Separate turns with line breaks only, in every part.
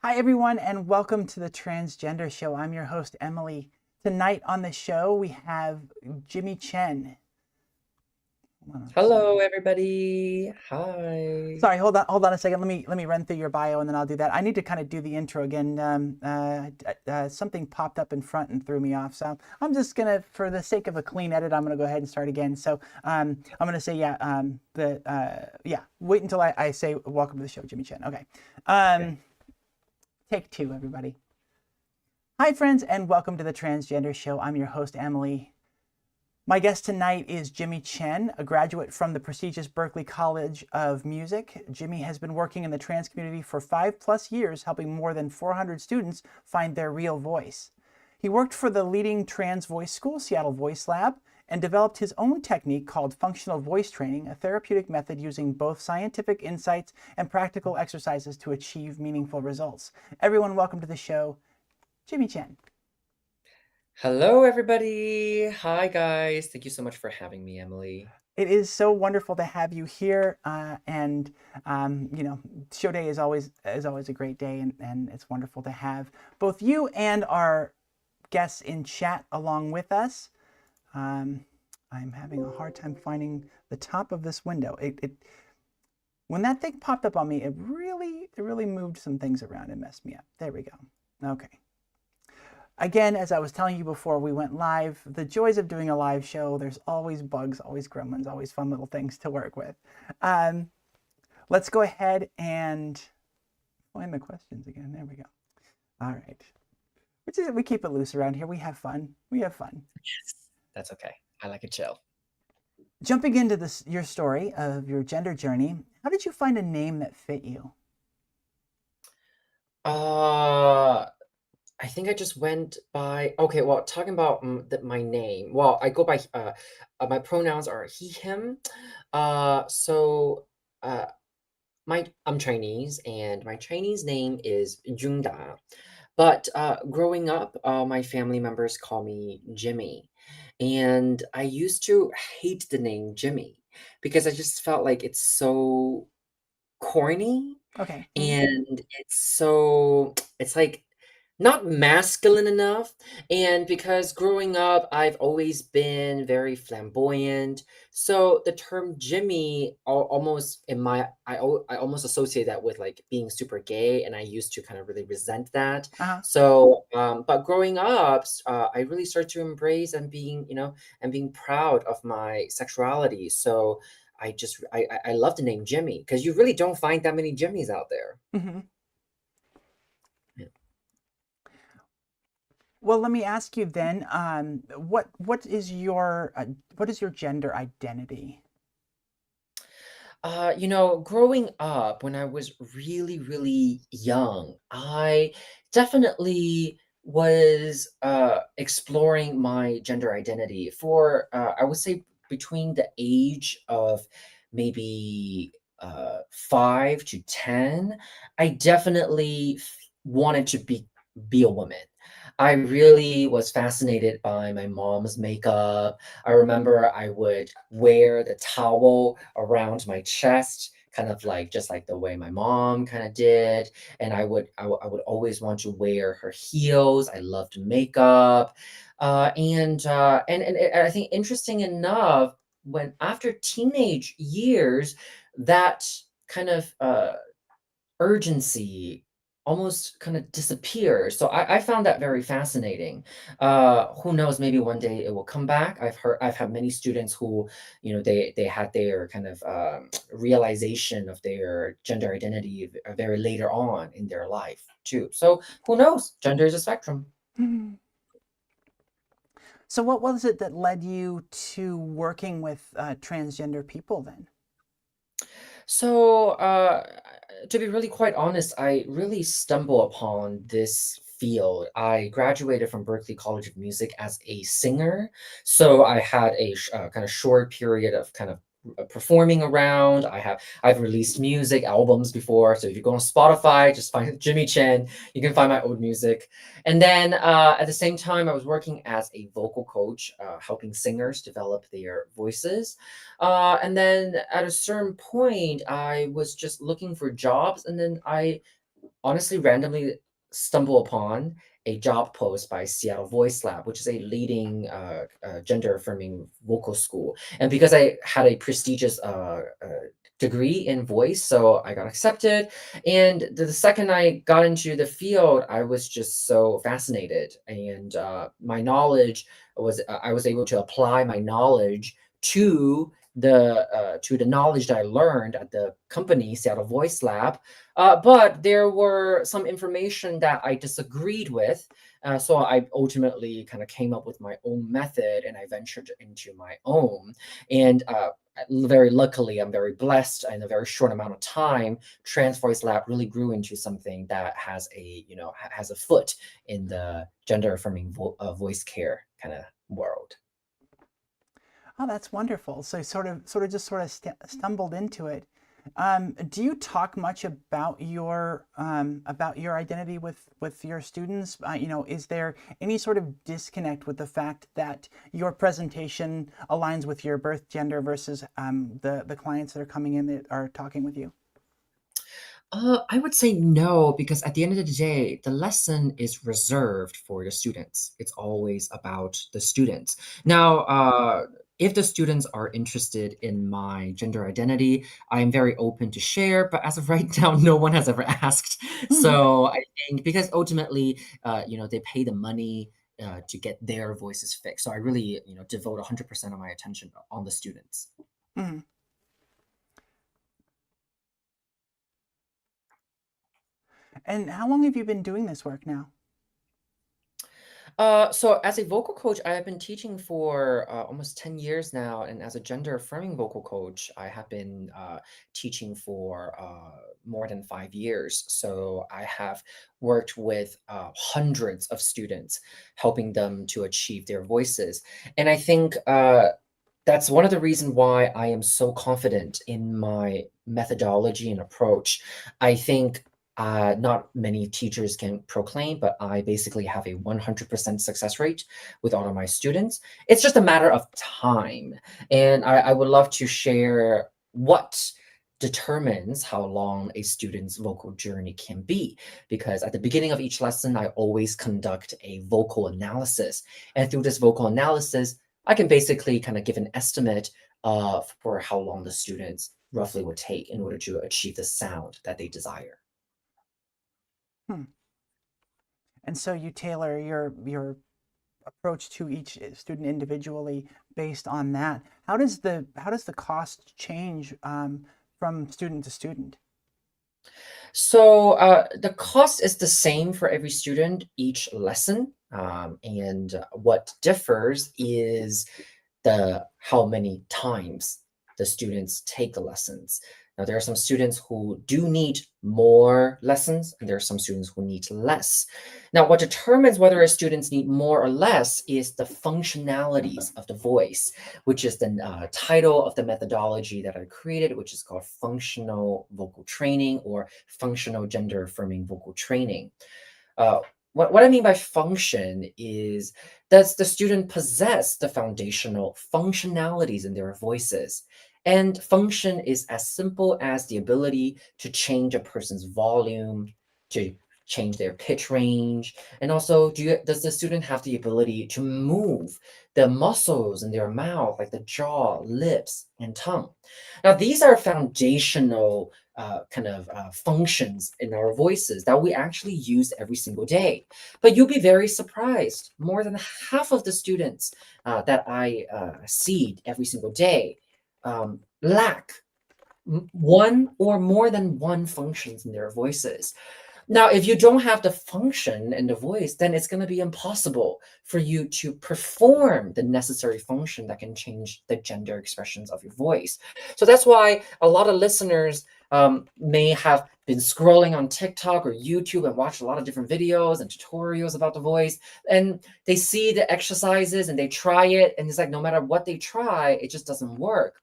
Hi, everyone, and welcome to the Transgender Show. I'm your host, Emily. Tonight on the show, we have Jimmy Chen.
Hello, everybody. Hi.
Sorry, hold on a second. Let me run through your bio, and then I'll do that. I need to kind of do the intro again. Something popped up in front and threw me off, so I'm just gonna, for the sake of a clean edit, I'm gonna go ahead and start again. So I'm gonna say yeah. Wait until I say welcome to the show, Jimmy Chen. Okay.
Okay.
Take two, everybody. Hi, friends, and welcome to the Transgender Show. I'm your host, Emily. My guest tonight is Jimmy Chen, a graduate from the prestigious Berklee College of Music. Jimmy has been working in the trans community for 5+ years, helping more than 400 students find their real voice. He worked for the leading trans voice school, Seattle Voice Lab, and developed his own technique called functional voice training, a therapeutic method using both scientific insights and practical exercises to achieve meaningful results. Everyone, welcome to the show, Jimmy Chen.
Hello, everybody. Hi, guys. Thank you so much for having me, Emily.
It is so wonderful to have you here, and show day is always a great day, and it's wonderful to have both you and our guests in chat along with us. Um, I'm having a hard time finding the top of this window. It when that thing popped up on me, it really moved some things around and messed me up. There we go. Okay. Again, as I was telling you before we went live, the joys of doing a live show, there's always bugs, always gremlins, always fun little things to work with. Um, let's go ahead and find the questions again. There we go. All right. We keep it loose around here. We have fun. We have fun.
Yes. That's okay. I like it chill.
Jumping into your story of your gender journey, how did you find a name that fit you?
Uh, I think I just went by. Okay, well, talking about my name. Well, I go by. My pronouns are he, him. So, uh, I'm Chinese, and my Chinese name is Jungda. But growing up, my family members call me Jimmy. And I used to hate the name Jimmy because I just felt like it's so corny
Okay.
and it's like not masculine enough. And because growing up, I've always been very flamboyant. So the term Jimmy almost I almost associate that with like being super gay. And I used to kind of really resent that.
Uh-huh.
So, but growing up, I really started to embrace and being proud of my sexuality. So I love the name Jimmy because you really don't find that many Jimmys out there.
Mm-hmm.
Yeah.
Well, let me ask you then, what is your gender identity?
Growing up when I was really, really young, I definitely was exploring my gender identity for, I would say, between the age of maybe 5 to 10. I definitely wanted to be a woman. I really was fascinated by my mom's makeup. I remember I would wear the towel around my chest, kind of like just like the way my mom kind of did. And I would always want to wear her heels. I loved makeup. And I think interesting enough, when after teenage years, that kind of urgency almost kind of disappears. So I found that very fascinating. Who knows? Maybe one day it will come back. I've had many students who, they had their kind of realization of their gender identity very later on in their life too. So who knows? Gender is a spectrum.
Hmm. So, what was it that led you to working with transgender people then?
So, to be really quite honest, I really stumble upon this field. I graduated from Berklee College of Music as a singer, so I had a kind of short period of kind of performing around. I've released music albums before, so if you go on Spotify, just find Jimmy Chen. You can find my old music. And then at the same time, I was working as a vocal coach, helping singers develop their voices. And then at a certain point, I was just looking for jobs, and then I honestly randomly stumble upon a job post by Seattle Voice Lab, which is a leading gender affirming vocal school. And because I had a prestigious degree in voice, so I got accepted. And the second I got into the field, I was just so fascinated, and my knowledge was I was able to apply my knowledge to the knowledge that I learned at the company Seattle Voice Lab, but there were some information that I disagreed with. So I ultimately kind of came up with my own method and I ventured into my own. And very luckily, I'm very blessed. In a very short amount of time, Trans Voice Lab really grew into something that has has a foot in the gender affirming voice care kind of world.
Oh, that's wonderful. So stumbled into it. Do you talk much about your identity with your students? Is there any sort of disconnect with the fact that your presentation aligns with your birth gender versus the clients that are coming in that are talking with you?
I would say no, because at the end of the day, the lesson is reserved for the students. It's always about the students. Now, if the students are interested in my gender identity, I am very open to share, but as of right now, no one has ever asked.
Mhm.
So I think because ultimately, they pay the money to get their voices fixed. So I really, devote 100% of my attention on the students.
Mhm. And how long have you been doing this work now?
So as a vocal coach, I have been teaching for almost 10 years now, and as a gender affirming vocal coach, I have been teaching for more than 5 years. So I have worked with hundreds of students, helping them to achieve their voices. And I think that's one of the reasons why I am so confident in my methodology and approach. I think not many teachers can proclaim, but I basically have a 100% success rate with all of my students. It's just a matter of time. And I would love to share what determines how long a student's vocal journey can be. Because at the beginning of each lesson, I always conduct a vocal analysis. And through this vocal analysis, I can basically kind of give an estimate for how long the students roughly would take in order to achieve the sound that they desire.
Hmm. And so you tailor your approach to each student individually based on that. How does the cost change from student to student?
So the cost is the same for every student each lesson, and what differs is the how many times the students take the lessons. Now, there are some students who do need more lessons, and there are some students who need less. Now, what determines whether a students need more or less is the functionalities of the voice, which is the title of the methodology that I created, which is called functional vocal training or functional gender affirming vocal training. Uh, what I mean by function is, does the student possess the foundational functionalities in their voices? And function is as simple as the ability to change a person's volume, to change their pitch range, and also does the student have the ability to move the muscles in their mouth, like the jaw, lips, and tongue? Now, these are foundational functions in our voices that we actually use every single day. But you'll be very surprised. More than half of the students that I see every single day lack one or more than one functions in their voices. Now, if you don't have the function in the voice, then it's going to be impossible for you to perform the necessary function that can change the gender expressions of your voice. So that's why a lot of listeners may have been scrolling on TikTok or YouTube and watched a lot of different videos and tutorials about the voice. And they see the exercises and they try it. And it's like, no matter what they try, it just doesn't work.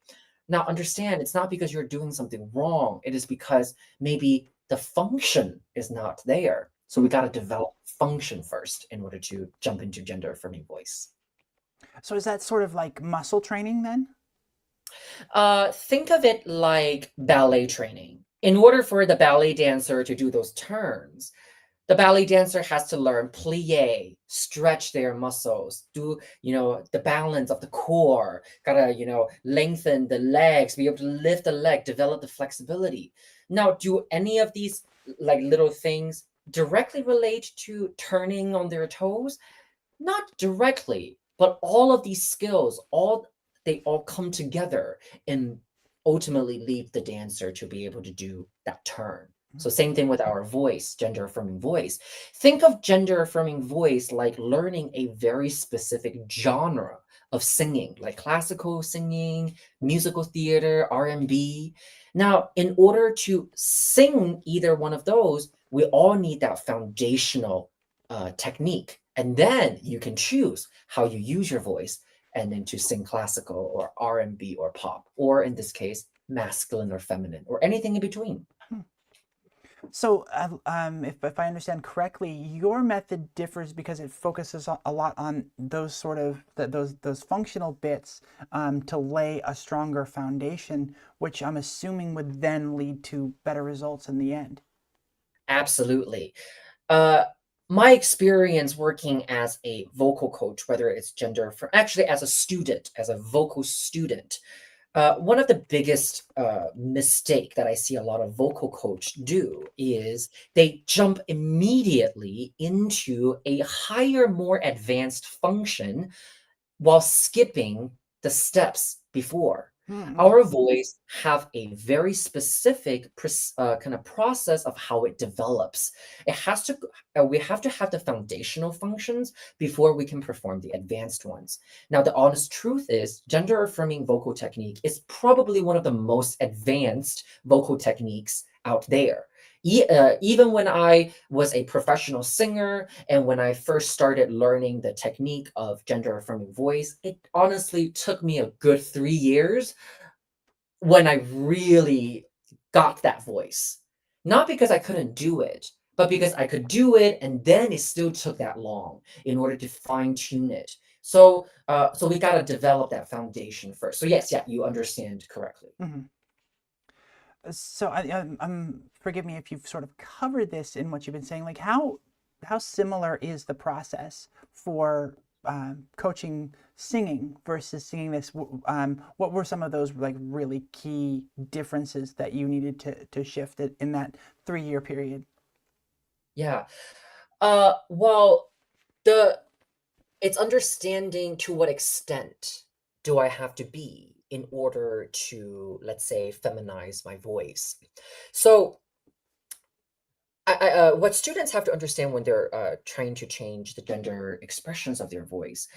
Now, understand, it's not because you're doing something wrong. It is because maybe the function is not there. So we got to develop function first in order to jump into gender affirming voice.
So is that sort of like muscle training then?
Think of it like ballet training. In order for the ballet dancer to do those turns, the ballet dancer has to learn plie, stretch their muscles, do, the balance of the core, gotta, lengthen the legs, be able to lift the leg, develop the flexibility. Now, do any of these like little things directly relate to turning on their toes? Not directly, but all of these skills, they all come together and ultimately lead the dancer to be able to do that turn. So same thing with our voice, gender affirming voice. Think of gender affirming voice like learning a very specific genre of singing, like classical singing, musical theater, R&B. Now, in order to sing either one of those, we all need that foundational technique. And then you can choose how you use your voice and then to sing classical or R&B or pop, or in this case, masculine or feminine, or anything in between.
So, if I understand correctly, your method differs because it focuses a lot on those sort of those functional bits to lay a stronger foundation, which I'm assuming would then lead to better results in the end.
Absolutely. Uh, my experience working as a vocal coach, whether it's gender for actually as a student, as a vocal student, one of the biggest mistake that I see a lot of vocal coach do is they jump immediately into a higher, more advanced function while skipping the steps before.
Hmm, okay.
Our voice have a very specific kind of process of how it develops. It has to, we have to have the foundational functions before we can perform the advanced ones. Now, the honest truth is, gender affirming vocal technique is probably one of the most advanced vocal techniques out there. Even when I was a professional singer and when I first started learning the technique of gender affirming voice, it honestly took me a good 3 years when I really got that voice. Not because I couldn't do it, but because I could do it, and then it still took that long in order to fine tune it. So we got to develop that foundation first. So yes, yeah, you understand correctly.
Mhm. So forgive me if you've sort of covered this in what you've been saying. Like how similar is the process for coaching singing versus singing this? What were some of those like really key differences that you needed to shift it in that 3 year period?
Yeah. Well, the it's understanding to what extent do I have to be in order to, let's say, feminize my voice. So, what students have to understand when they're trying to change the gender expressions of their voice,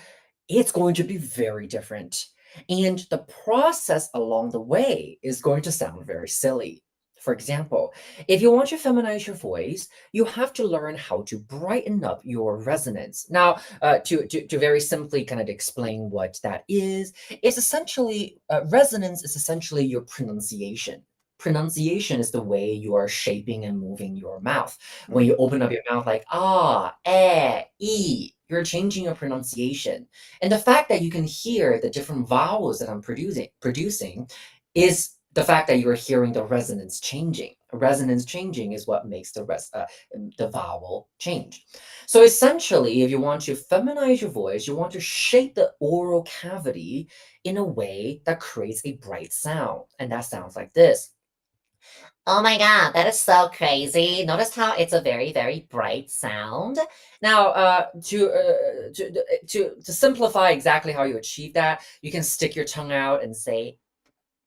it's going to be very different. And the process along the way is going to sound very silly. For example, if you want to feminize your voice, you have to learn how to brighten up your resonance. Now, to very simply kind of explain what that is, it's essentially resonance is essentially your pronunciation. Pronunciation is the way you are shaping and moving your mouth. When
Mm,
you open up your mouth like ah, eh, e, you're changing your pronunciation. And the fact that you can hear the different vowels that I'm producing is the fact that you're hearing the resonance changing. Resonance changing is what makes the vowel change. So essentially, if you want to feminize your voice, you want to shape the oral cavity in a way that creates a bright sound. And that sounds like this. Oh my God, that is so crazy. Notice how it's a very, very bright sound. Now, to simplify exactly how you achieve that, you can stick your tongue out and say,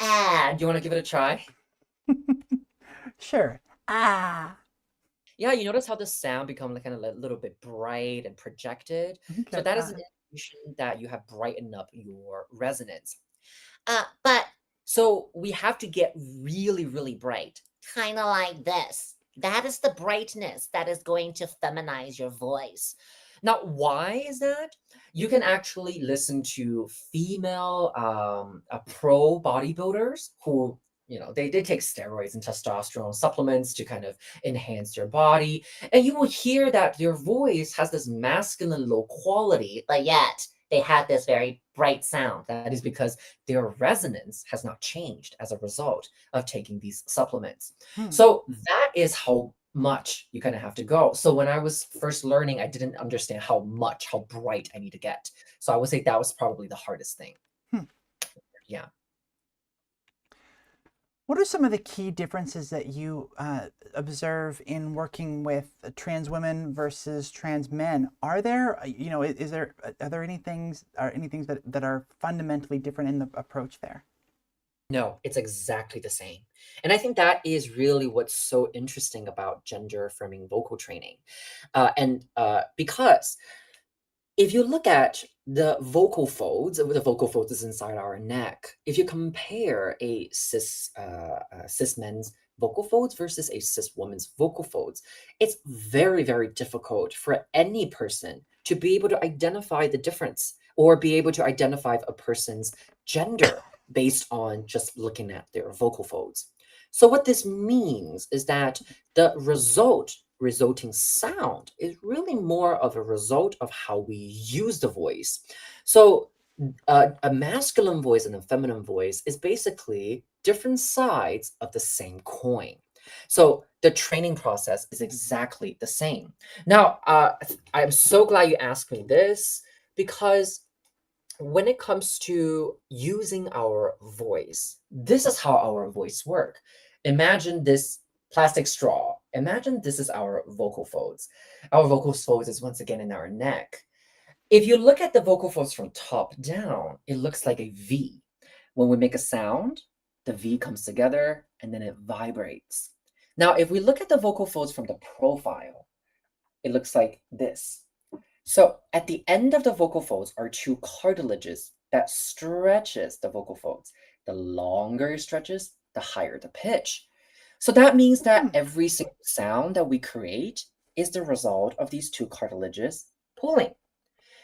ah. Do you want to give it a try?
sure. Ah.
Yeah, you notice how the sound becomes like kind of a little bit bright and projected. So
Okay.
that is an
Ah.
indication that you have brightened up your resonance. But so we have to get really, really bright. Kind of like this. That is the brightness that is going to feminize your voice. Now, why is that? You can actually listen to female pro bodybuilders who, they take steroids and testosterone supplements to kind of enhance their body. And you will hear that their voice has this masculine low quality, but yet they had this very bright sound. That is because their resonance has not changed as a result of taking these supplements.
Hmm.
So that is how much you kind of have to go. So when I was first learning, I didn't understand how bright I need to get. So I would say that was probably the hardest thing.
Hmm.
Yeah.
What are some of the key differences that you observe in working with trans women versus trans men? Are there, is there, are there any things that are fundamentally different in the approach there?
No, it's exactly the same. And I think that is really what's so interesting about gender affirming vocal training. Because if you look at the vocal folds is inside our neck. If you compare a cis men's vocal folds versus a cis woman's vocal folds, it's very, very difficult for any person to be able to identify the difference or be able to identify a person's gender based on just looking at their vocal folds. So what this means is that the resulting sound is really more of a result of how we use the voice. So, a masculine voice and a feminine voice is basically different sides of the same coin. So, the training process is exactly the same. Now, I'm so glad you asked me this because when it comes to using our voice, this is how our voice work. Imagine this plastic straw. Imagine this is our vocal folds. Our vocal folds is once again in our neck. If you look at the vocal folds from top down, it looks like a V. When we make a sound, the V comes together and then it vibrates. Now, if we look at the vocal folds from the profile, it looks like this. So at the end of the vocal folds are two cartilages that stretches the vocal folds. The longer it stretches, the higher the pitch. So that means that
Hmm.
every single sound that we create is the result of these two cartilages pulling.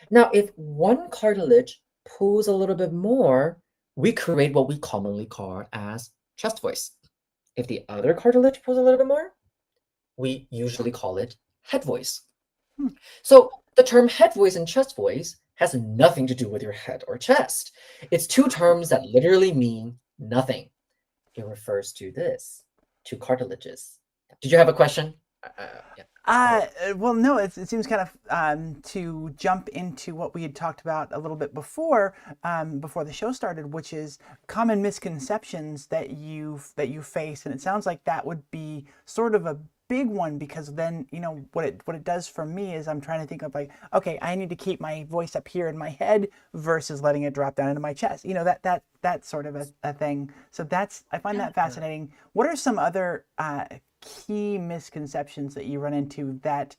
Now, if one cartilage pulls a little bit more, we create what we commonly call as chest voice. If the other cartilage pulls a little bit more, we usually call it head voice.
Hmm.
So the term head voice and chest voice has nothing to do with your head or chest. It's two terms that literally mean nothing. It refers to this, to cartilages. Did you have a question? Yeah. Oh,
Well, no, it seems kind of to jump into what we had talked about a little bit before the show started, which is common misconceptions that you face, and it sounds like that would be sort of a big one because then what it does for me is I'm trying to think of like, okay, I need to keep my voice up here in my head versus letting it drop down into my chest. That's sort of a thing. So I find that
yeah.
fascinating. What are some other key misconceptions that you run into that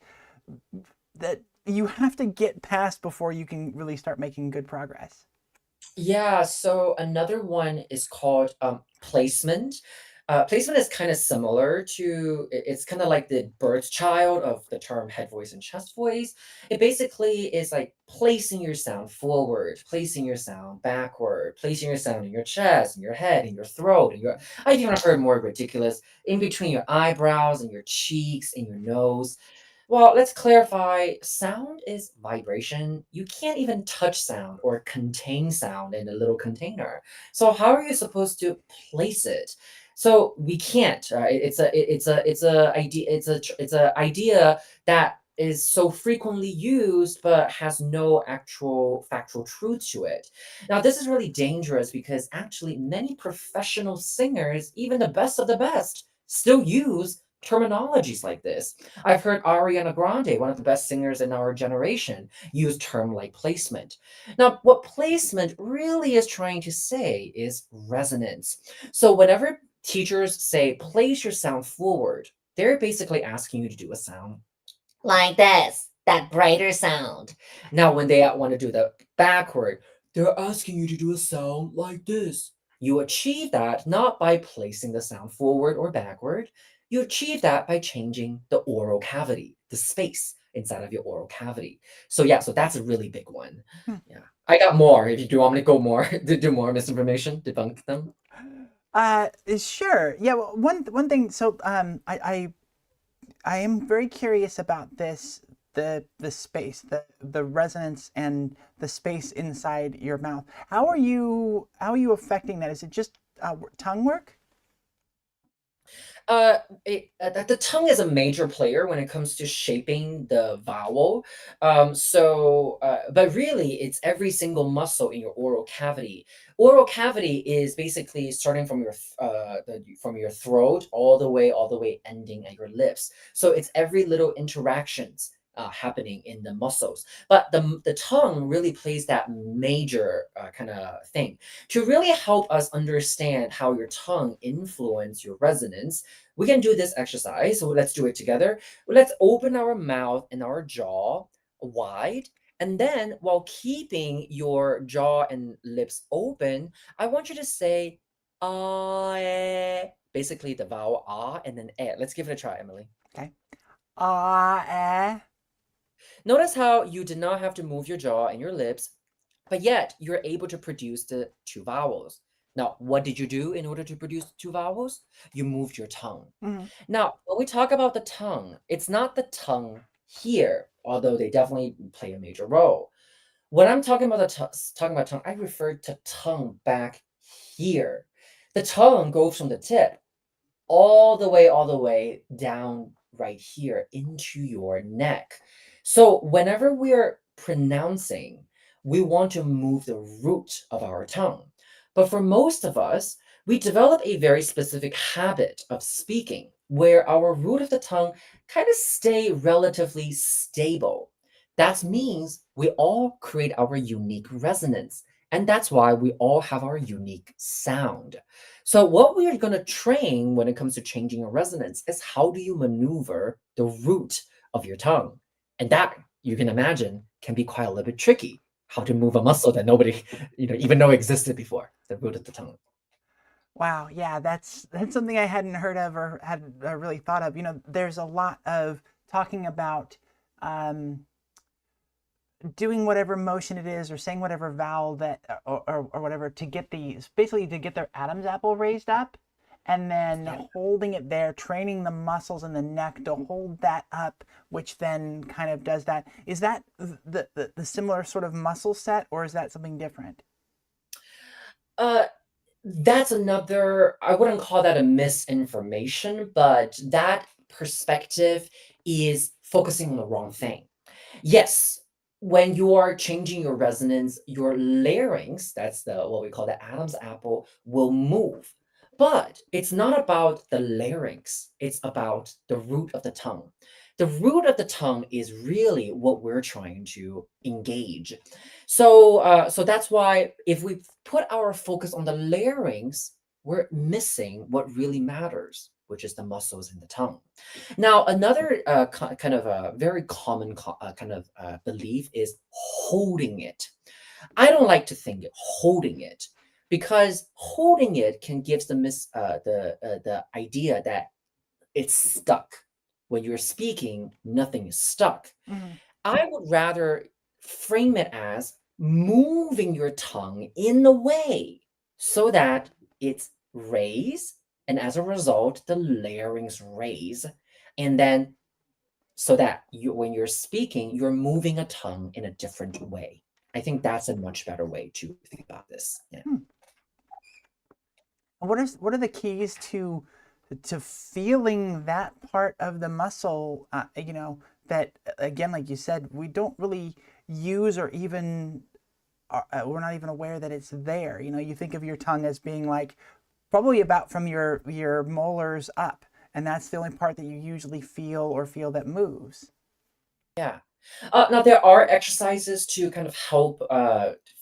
you have to get past before you can really start making good progress?
Yeah, so another one is called placement. Placement is kind of similar to, it's kind of like the birth child of the term head voice and chest voice. It basically is like placing your sound forward, placing your sound backward, placing your sound in your chest, in your head, in your throat, in your, I've even heard more ridiculous, in between your eyebrows and your cheeks and your nose. Well, let's clarify. Sound is vibration. You can't even touch sound or contain sound in a little container. So how are you supposed to place it? So we can't. It's a idea that is so frequently used but has no actual factual truth to it. Now, this is really dangerous because actually many professional singers, even the best of the best, still use terminologies like this. I've heard Ariana Grande, one of the best singers in our generation, use term like placement. Now, what placement really is trying to say is resonance. So whenever teachers say place your sound forward, they're basically asking you to do a sound like this, that brighter sound. Now, when they want to do the backward, they're asking you to do a sound like this. You achieve that not by placing the sound forward or backward. You achieve that by changing the oral cavity, the space inside of your oral cavity. So yeah, so that's a really big one.
Hmm.
Yeah. I got more. If you do want me to go more, to do more misinformation, debunk them.
Sure. Yeah. Well, one thing. So, I am very curious about the space, the resonance and the space inside your mouth. How are you affecting that? Is it just tongue work?
The tongue is a major player when it comes to shaping the vowel. But really, it's every single muscle in your oral cavity. Oral cavity is basically starting from from your throat all the way ending at your lips. So it's every little interactions happening in the muscles. But the tongue really plays that major kind of thing to really help us understand how your tongue influence your resonance. We can do this exercise. So let's do it together. Let's open our mouth and our jaw wide. And then while keeping your jaw and lips open, I want you to say ah, eh. Basically the vowel ah and then eh. Let's give it a try, Emily.
Okay. Ah, eh.
Notice how you did not have to move your jaw and your lips, but yet you're able to produce the two vowels. Now, what did you do in order to produce two vowels? You moved your tongue.
Mhm.
Now, when we talk about the tongue, it's not the tongue here, although they definitely play a major role. When I'm talking about talking about tongue, I refer to tongue back here. The tongue goes from the tip all the way down right here into your neck. So whenever we're pronouncing, we want to move the root of our tongue. But for most of us, we develop a very specific habit of speaking where our root of the tongue kind of stay relatively stable. That means we all create our unique resonance. And that's why we all have our unique sound. So, what we are going to train when it comes to changing your resonance is how do you maneuver the root of your tongue? And that you can imagine can be quite a little bit tricky. How to move a muscle that nobody, even know existed before, the root of the tongue.
Wow, yeah, that's something I hadn't heard of or hadn't really thought of. There's a lot of talking about um, doing whatever motion it is or saying whatever vowel that or whatever to get basically to get their Adam's apple raised up and then
Yeah.
holding it there, training the muscles in the neck to hold that up, which then kind of does that. Is that the similar sort of muscle set or is that something different?
Uh, that's another, I wouldn't call that a misinformation, but that perspective is focusing on the wrong thing. Yes, when you are changing your resonance, your larynx, that's the what we call the Adam's apple, will move. But it's not about the larynx, it's about the root of the tongue. The root of the tongue is really what we're trying to engage. So that's why if we put our focus on the larynx, we're missing what really matters, which is the muscles in the tongue. Now, another kind of a very common kind of belief is holding it. I don't like to think holding it because holding it can give the idea that it's stuck. When you're speaking, nothing is stuck.
Mhm.
I would rather frame it as moving your tongue in the way so that it's raised, and as a result, the larynx raise, and then so that when you're speaking, you're moving a tongue in a different way. I think that's a much better way to think about this. Yeah.
Hmm. What are the keys to feeling that part of the muscle? That again, like you said, we don't really use or even we're not even aware that it's there. You think of your tongue as being like probably about from your molars up, and that's the only part that you usually feel that moves.
Yeah. Now there are exercises to kind of help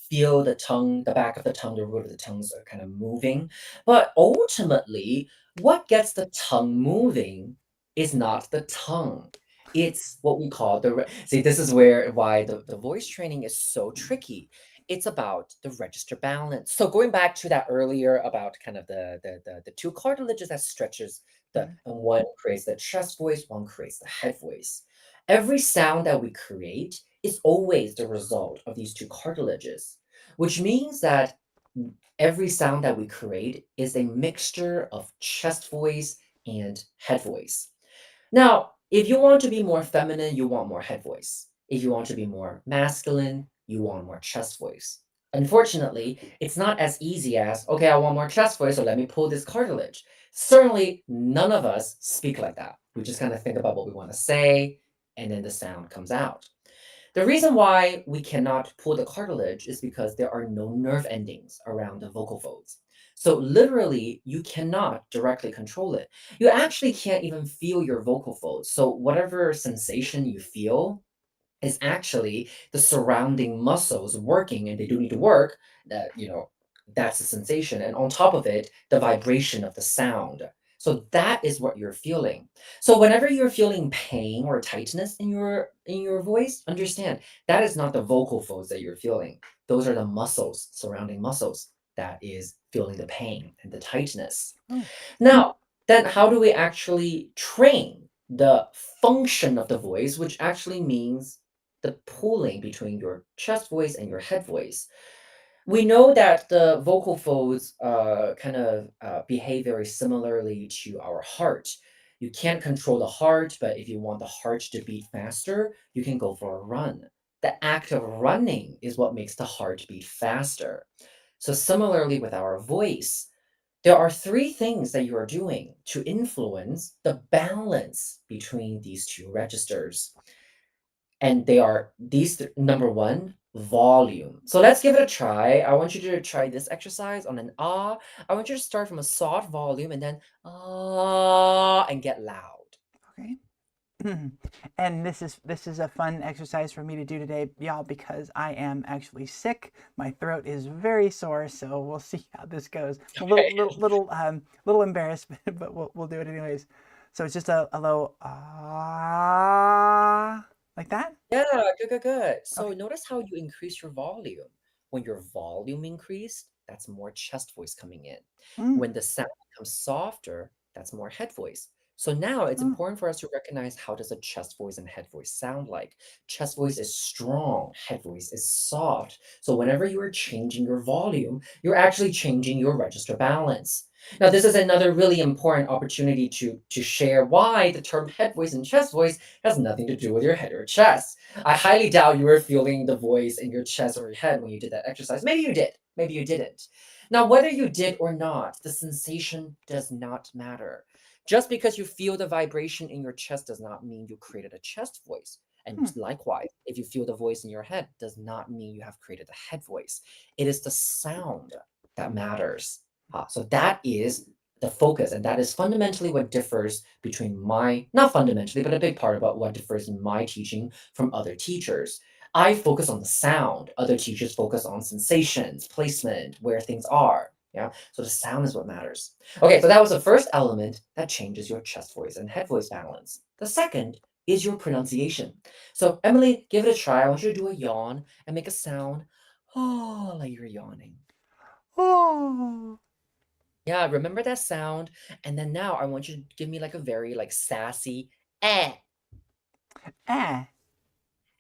feel the tongue, the back of the tongue, the root of the tongues are kind of moving. But ultimately, what gets the tongue moving is not the tongue. It's what we call see, this is why the voice training is so tricky. It's about the register balance. So going back to that earlier about kind of the two cartilages that stretches
Mhm.
and one creates the chest voice, one creates the head voice. Every sound that we create is always the result of these two cartilages, which means that every sound that we create is a mixture of chest voice and head voice. Now, If you want to be more feminine, you want more head voice. If you want to be more masculine, you want more chest voice. Unfortunately, it's not as easy as, okay, I want more chest voice, so let me pull this cartilage. Certainly, none of us speak like that. We just kind of think about what we want to say, and then the sound comes out. The reason why we cannot pull the cartilage is because there are no nerve endings around the vocal folds. So literally, you cannot directly control it. You actually can't even feel your vocal folds. So whatever sensation you feel is actually the surrounding muscles working, and they do need to work. That's the sensation. And on top of it, the vibration of the sound. So that is what you're feeling. So whenever you're feeling pain or tightness in your voice, understand that is not the vocal folds that you're feeling. Those are the muscles, surrounding muscles, that is feeling the pain and the tightness.
Oh,
Now, then how do we actually train the function of the voice, which actually means the pulling between your chest voice and your head voice? We know that the vocal folds behave very similarly to our heart. You can't control the heart, but if you want the heart to beat faster, you can go for a run. The act of running is what makes the heart beat faster. So, similarly with our voice, there are three things that you are doing to influence the balance between these two registers. And they are number one, volume. So let's give it a try. I want you to try this exercise on an ah. I want you to start from a soft volume and then ah and get loud.
okay. And this is a fun exercise for me to do today, y'all, because I am actually sick. My throat is very sore, so we'll see how this goes. I'm a little embarrassed, but we'll do it anyways. So it's just a low ah, like that.
Yeah, good, good, good. So
Okay.
notice how you increase your volume. When your volume increased, that's more chest voice coming in.
Mm,
When the sound becomes softer, that's more head voice. So now it's
oh,
important for us to recognize how does a chest voice and head voice sound like. Chest voice is strong, head voice is soft. So whenever you are changing your volume, you're actually changing your register balance. Now, this is another really important opportunity to share why the term head voice and chest voice has nothing to do with your head or chest. I highly doubt you were feeling the voice in your chest or your head when you did that exercise. Maybe you did, maybe you didn't. Now, whether you did or not, the sensation does not matter. Just because you feel the vibration in your chest does not mean you created a chest voice. And
hmm,
likewise, if you feel the voice in your head, does not mean you have created a head voice. It is the sound that matters. So that is the focus, and that is fundamentally what differs between not fundamentally, but a big part about what differs in my teaching from other teachers. I focus on the sound. Other teachers focus on sensations, placement, where things are. Yeah. So the sound is what matters. Okay, so that was the first element that changes your chest voice and head voice balance. The second is your pronunciation. So Emily, give it a try. I want you to do a yawn and make a sound. Oh, like you're yawning.
oh,
Yeah, remember that sound. And then now I want you to give me like a very like sassy eh.
ah.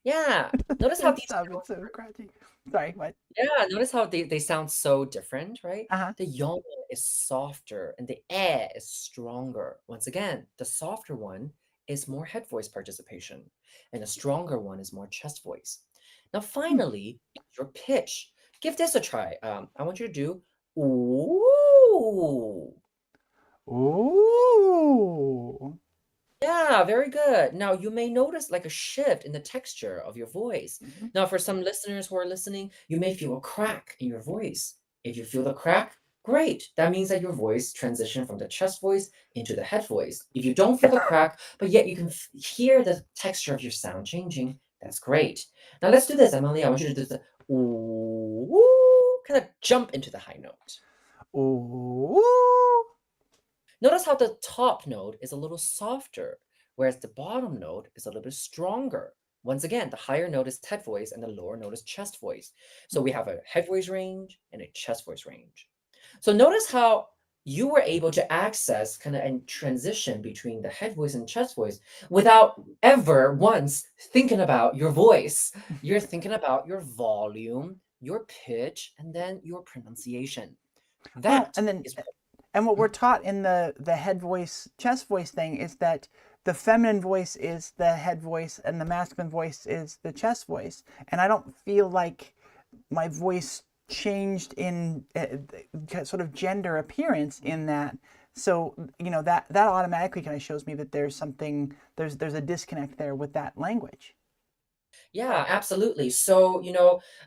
Yeah. Notice how these
Stop! It's so crouchy. Sorry. What?
yeah, notice how they sound so different, right?
Uh huh.
The yawn is softer and the eh is stronger. Once again, the softer one is more head voice participation, and the stronger one is more chest voice. Now,
Hmm.
finally, your pitch. Give this a try. I want you to do ooh.
Ooh.
Yeah, very good. Now, you may notice like a shift in the texture of your voice.
Mhm.
Now, for some listeners who are listening, you may feel a crack in your voice. If you feel the crack, great. That means that your voice transitioned from the chest voice into the head voice. If you don't feel the crack, but yet you can hear the texture of your sound changing, that's great. Now, let's do this, Emily. I want you to do the ooh, kind of jump into the high note.
Ooh.
Notice how the top note is a little softer, whereas the bottom note is a little bit stronger. Once again, the higher note is head voice and the lower note is chest voice. So we have a head voice range and a chest voice range. So notice how you were able to access kind of and transition between the head voice and chest voice without ever once thinking about your voice. You're thinking about your volume, your pitch, and then your pronunciation.
Well,
That is
and what we're
what.
taught in the head voice chest voice thing is that the feminine voice is the head voice and the masculine voice is the chest voice. And I don't feel like my voice changed in sort of gender appearance in that. So, that automatically kind of shows me that there's a disconnect there with that language.
Yeah, absolutely. So,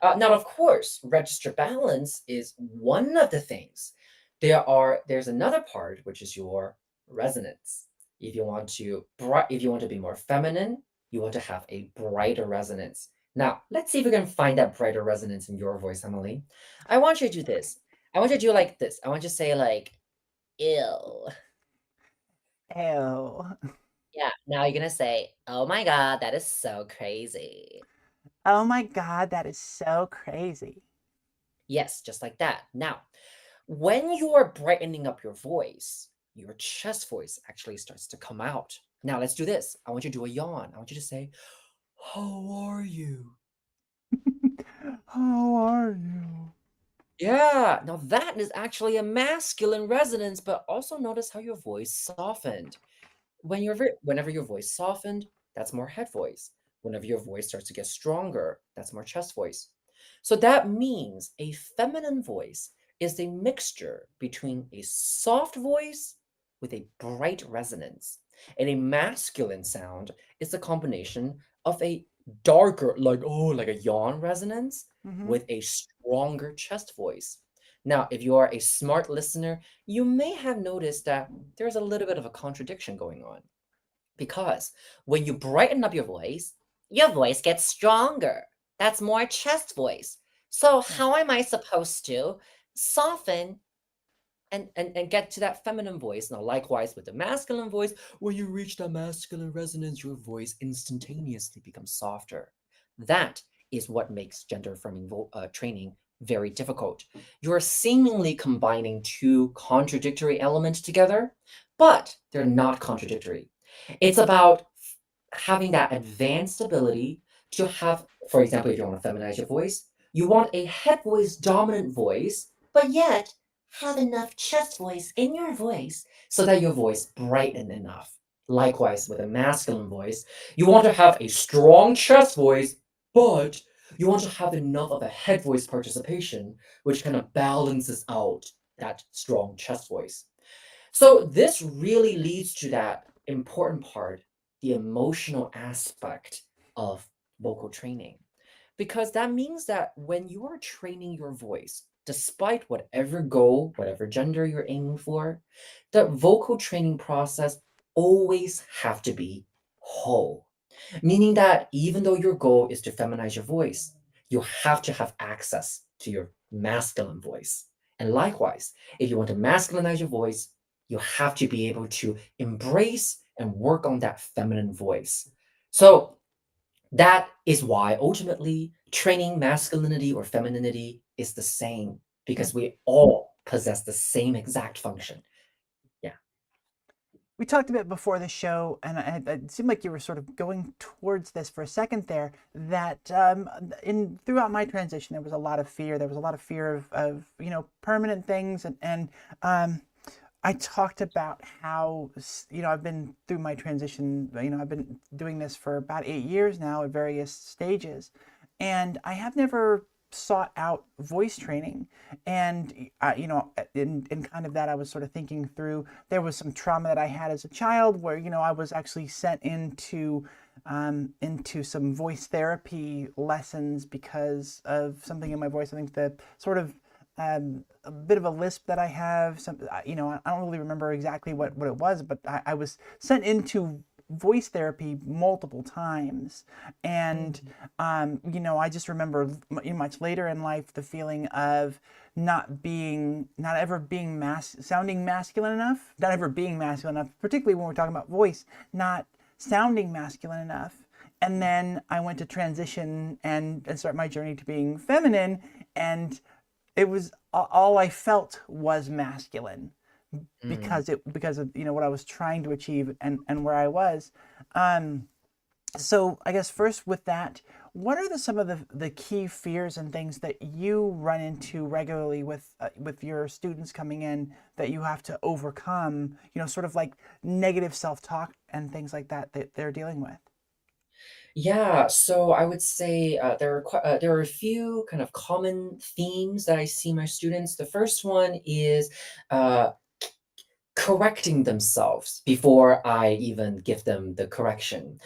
now of course, register balance is one of the things. There's another part, which is your resonance. If you want to be more feminine, you want to have a brighter resonance. Now, let's see if we can find that brighter resonance in your voice, Emily. I want you to do this. I want you to do like this. I want you to say like, ill.
Ew.
Yeah. Now you're gonna say, oh my God, that is so crazy.
Oh my God, that is so crazy.
Yes, just like that. Now, when you're brightening up your voice, your chest voice actually starts to come out. Now, let's do this. I want you to do a yawn. I want you to say, how are you?
How are you?
Yeah, now that is actually a masculine resonance, but also notice how your voice softened. Whenever your voice softened, that's more head voice. Whenever your voice starts to get stronger, that's more chest voice. So that means a feminine voice is a mixture between a soft voice with a bright resonance. And a masculine sound is a combination of a darker, like a yawn resonance
Mm-hmm.
with a stronger chest voice. Now, if you are a smart listener, you may have noticed that there's a little bit of a contradiction going on. Because when you brighten up your voice gets stronger. That's more chest voice. So
Yeah.
how am I supposed to soften and get to that feminine voice? Now, likewise with the masculine voice, when you reach that masculine resonance, your voice instantaneously becomes softer. That is what makes gender affirming training very difficult. You're seemingly combining two contradictory elements together, but they're not contradictory. It's about having that advanced ability to have, for example, if you want to feminize your voice, you want a head voice dominant voice, but yet have enough chest voice in your voice so that your voice brighten enough. Likewise, with a masculine voice, you want to have a strong chest voice, but you want to have enough of a head voice participation, which kind of balances out that strong chest voice. So this really leads to that important part, the emotional aspect of vocal training. Because that means that when you are training your voice, despite whatever goal, whatever gender you're aiming for, the vocal training process always have to be whole. Meaning that even though your goal is to feminize your voice, you have to have access to your masculine voice. And likewise, if you want to masculinize your voice, you have to be able to embrace and work on that feminine voice. So that is why ultimately training masculinity or femininity is the same
Hmm.
because we all possess the same exact function. Yeah.
We talked a bit before the show, and it seemed like you were sort of going towards this for a second there. That in throughout my transition, there was a lot of fear. There was a lot of fear of permanent things, and I talked about how I've been through my transition. I've been doing this for about 8 years now at various stages, and I have never sought out voice training. And in kind of that, I was sort of thinking through. There was some trauma that I had as a child, where I was actually sent into some voice therapy lessons because of something in my voice. I think the sort of a bit of a lisp that I have. I don't really remember exactly what it was, but I was sent into voice therapy multiple times. And, I just remember much later in life the feeling of not ever being sounding masculine enough, not ever being masculine enough, particularly when we're talking about voice, not sounding masculine enough. And then I went to transition and start my journey to being feminine, and it was all I felt was masculine
Mm.
because of what I was trying to achieve and where I was. So I guess first with that, What are some of the key fears and things that you run into regularly with your students coming in that you have to overcome? You know, sort of like negative self-talk and things like that that they're dealing with.
Yeah, so I would say there are a few kind of common themes that I see in my students. The first one is uh, correcting themselves before I even give them the correction.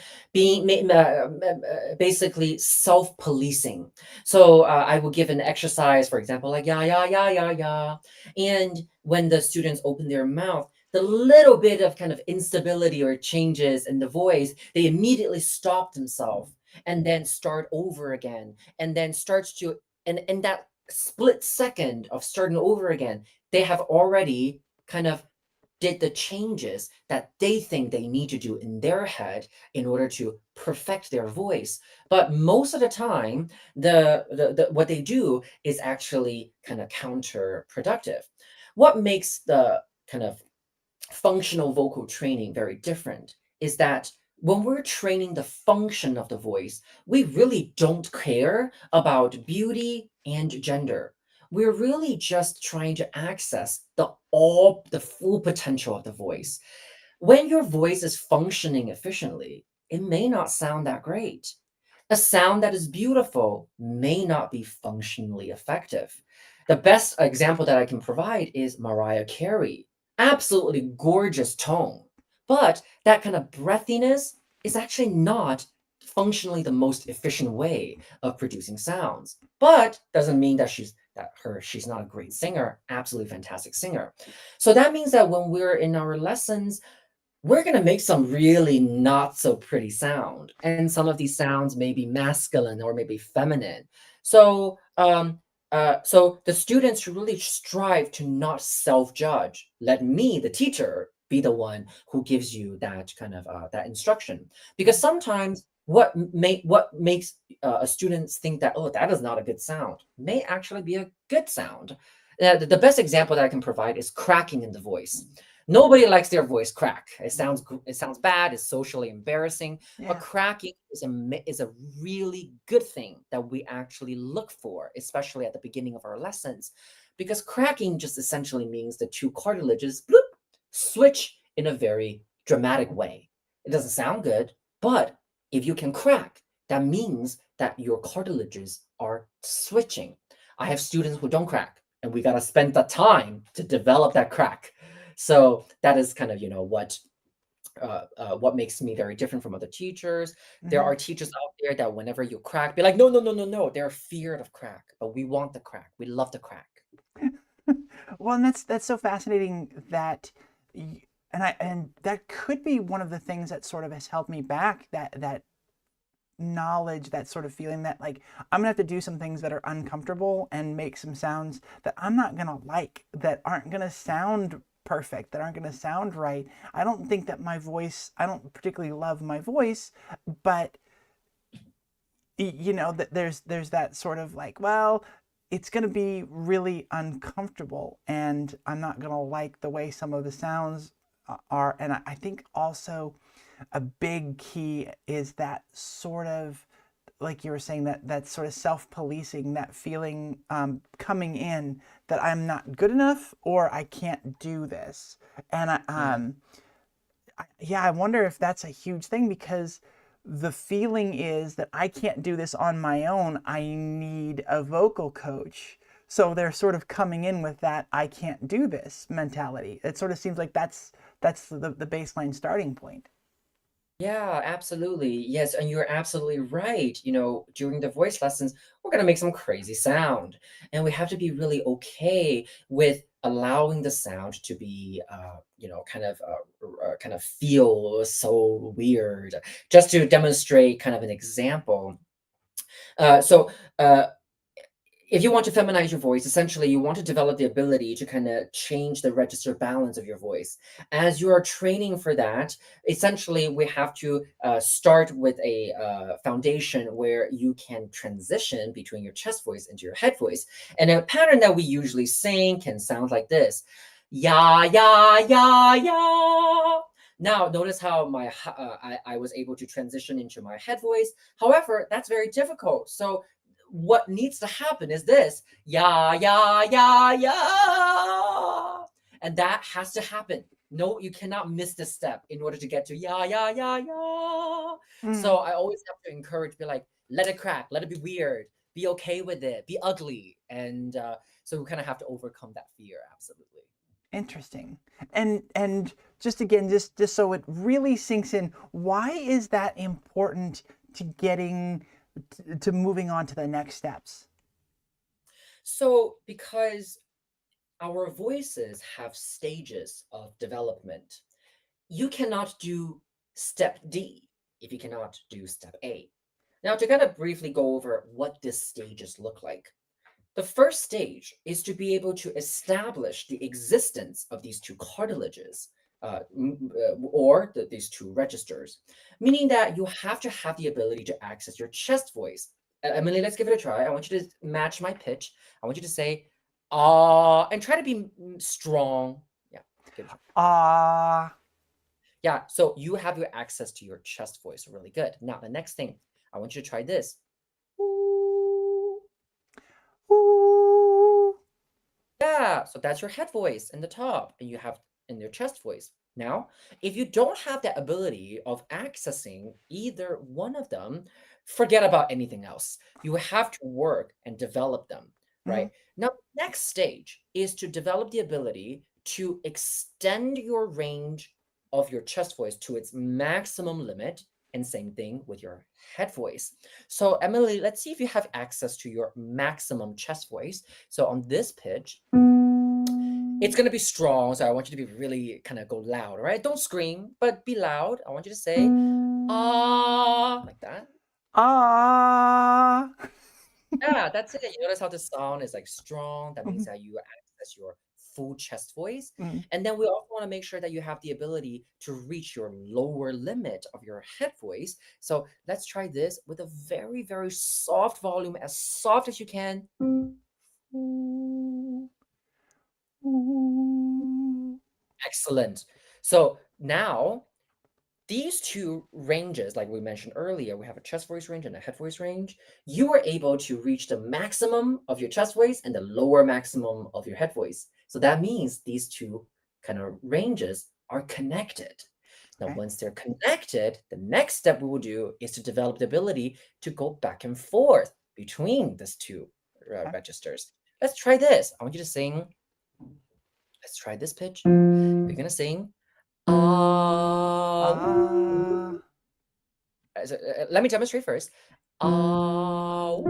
Basically self-policing. So I will give an exercise, for example, like yeah, yeah, yeah, yeah, yeah. And when the students open their mouth, the little bit of kind of instability or changes in the voice, they immediately stop themselves and then start over again. And then starts to, and in that split second of starting over again, they have already kind of did the changes that they think they need to do in their head in order to perfect their voice. But most of the time, the what they do is actually kind of counterproductive. What makes the kind of functional vocal training very different is that when we're training the function of the voice, we really don't care about beauty and gender. We're really just trying to access the full potential of the voice. When your voice is functioning efficiently, it may not sound that great. A sound that is beautiful may not be functionally effective. The best example that I can provide is Mariah Carey. Absolutely gorgeous tone, but that kind of breathiness is actually not functionally the most efficient way of producing sounds. But doesn't mean that she's not a great singer, absolutely fantastic singer. So that means that when we're in our lessons, we're going to make some really not so pretty sound, and some of these sounds may be masculine or maybe feminine. So the students should really strive to not self-judge. Let me, the teacher, be the one who gives you that kind of that instruction, because sometimes what makes a student think that, oh, that is not a good sound, may actually be a good sound. The best example that I can provide is cracking in the voice. Nobody likes their voice crack. It sounds bad. It's socially embarrassing. But
Yeah.
cracking is a really good thing that we actually look for, especially at the beginning of our lessons, because cracking just essentially means the two cartilages bloop, switch in a very dramatic way. It doesn't sound good, but if you can crack, that means that your cartilages are switching. I have students who don't crack, and we gotta spend the time to develop that crack. So that is kind of what makes me very different from other teachers. There
Hmm.
are teachers out there that whenever you crack, be like, no, no, no, no, no. They're feared of crack, but we want the crack. We love the crack.
Well, and that's so fascinating that, and that could be one of the things that sort of has held me back. That knowledge, that sort of feeling that like I'm gonna have to do some things that are uncomfortable and make some sounds that I'm not gonna like, that aren't gonna sound perfect, that aren't gonna sound right. I don't think that my voice, I don't particularly love my voice, but you know that there's that sort of like, well, it's going to be really uncomfortable and I'm not going to like the way some of the sounds are. And I think also a big key is that sort of, like you were saying, that sort of self-policing, that feeling coming in that I'm not good enough or I can't do this. And
Yeah.
yeah, I wonder if that's a huge thing because the feeling is that I can't do this on my own. I need a vocal coach. So they're sort of coming in with that I can't do this mentality. It sort of seems like that's the baseline starting point.
Yeah, absolutely. Yes, and you're absolutely right. During the voice lessons, we're going to make some crazy sound, and we have to be really okay with allowing the sound to be, kind of feel so weird. Just to demonstrate kind of an example. So, if you want to feminize your voice, essentially you want to develop the ability to kind of change the register balance of your voice. As you are training for that, essentially we have to start with a foundation where you can transition between your chest voice into your head voice. And a pattern that we usually sing can sound like this. Ya, ya, ya, ya. Now, notice how I was able to transition into my head voice. However, that's very difficult. So, what needs to happen is this, yeah, yeah, yeah, yeah. And that has to happen. No, you cannot miss this step in order to get to yeah, yeah, yeah, yeah. So
Mm.
I always have to encourage, be like, let it crack, let it be weird, be okay with it, be ugly. And so we kind of have to overcome that fear. Absolutely.
Interesting. And just again, just so it really sinks in, why is that important to getting to moving on to the next steps?
So, because our voices have stages of development, you cannot do step D if you cannot do step A. Now, to kind of briefly go over what these stages look like, the first stage is to be able to establish the existence of these two cartilages. These two registers, meaning that you have to have the ability to access your chest voice. Emily, let's give it a try. I want you to match my pitch. I want you to say, ah, and try to be strong. Yeah, give it a try.
Ah,
Yeah, so you have your access to your chest voice really good. Now, the next thing, I want you to try this. Ooh.
ooh.
Yeah, so that's your head voice in the top, and you have in your chest voice. Now, if you don't have that ability of accessing either one of them, forget about anything else. You have to work and develop them,
Mhm.
right? Now, next stage is to develop the ability to extend your range of your chest voice to its maximum limit, and same thing with your head voice. So, Emily, let's see if you have access to your maximum chest voice. So on this pitch, it's going to be strong. So I want you to be really kind of go loud, all right? Don't scream, but be loud. I want you to say, ah, like that.
Ah.
Yeah, that's it. You notice how the sound is like strong. That means
Mhm.
that you access your full chest voice.
Mhm.
And then we also want to make sure that you have the ability to reach your lower limit of your head voice. So let's try this with a very, very soft volume, as soft as you can.
Ooh. Ooh.
Excellent. So now these two ranges, like we mentioned earlier, we have a chest voice range and a head voice range. You are able to reach the maximum of your chest voice and the lower maximum of your head voice. So that means these two kind of ranges are connected. Now,
Okay.
once they're connected, the next step we will do is to develop the ability to go back and forth between these two
Okay.
registers. Let's try this. I want you to sing. Let's try this pitch. You're going to sing.
Ah.
Let me demonstrate first. Ow.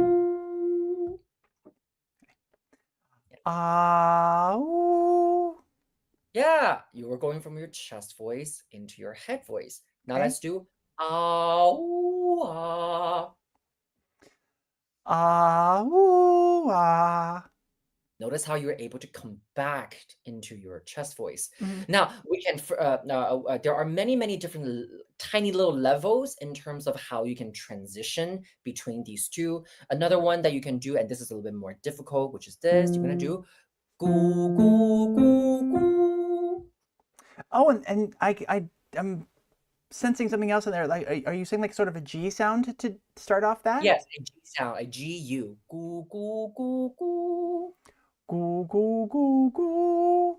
Ah. Ooh.
Yeah, you were going from your chest voice into your head voice. Now
Okay.
let's do ow, ah.
Ah. Ooh. Ah.
Notice how you're able to come back into your chest voice.
Mhm.
Now, there are many, many different tiny little levels in terms of how you can transition between these two. Another one that you can do, and this is a little bit more difficult, which is this. You're going to do goo, goo, goo, goo.
Oh, and I'm sensing something else in there. Like, are you saying like sort of a G sound to start off that?
Yes, a G sound, a GU. Goo, goo, goo, goo.
Goo goo goo goo.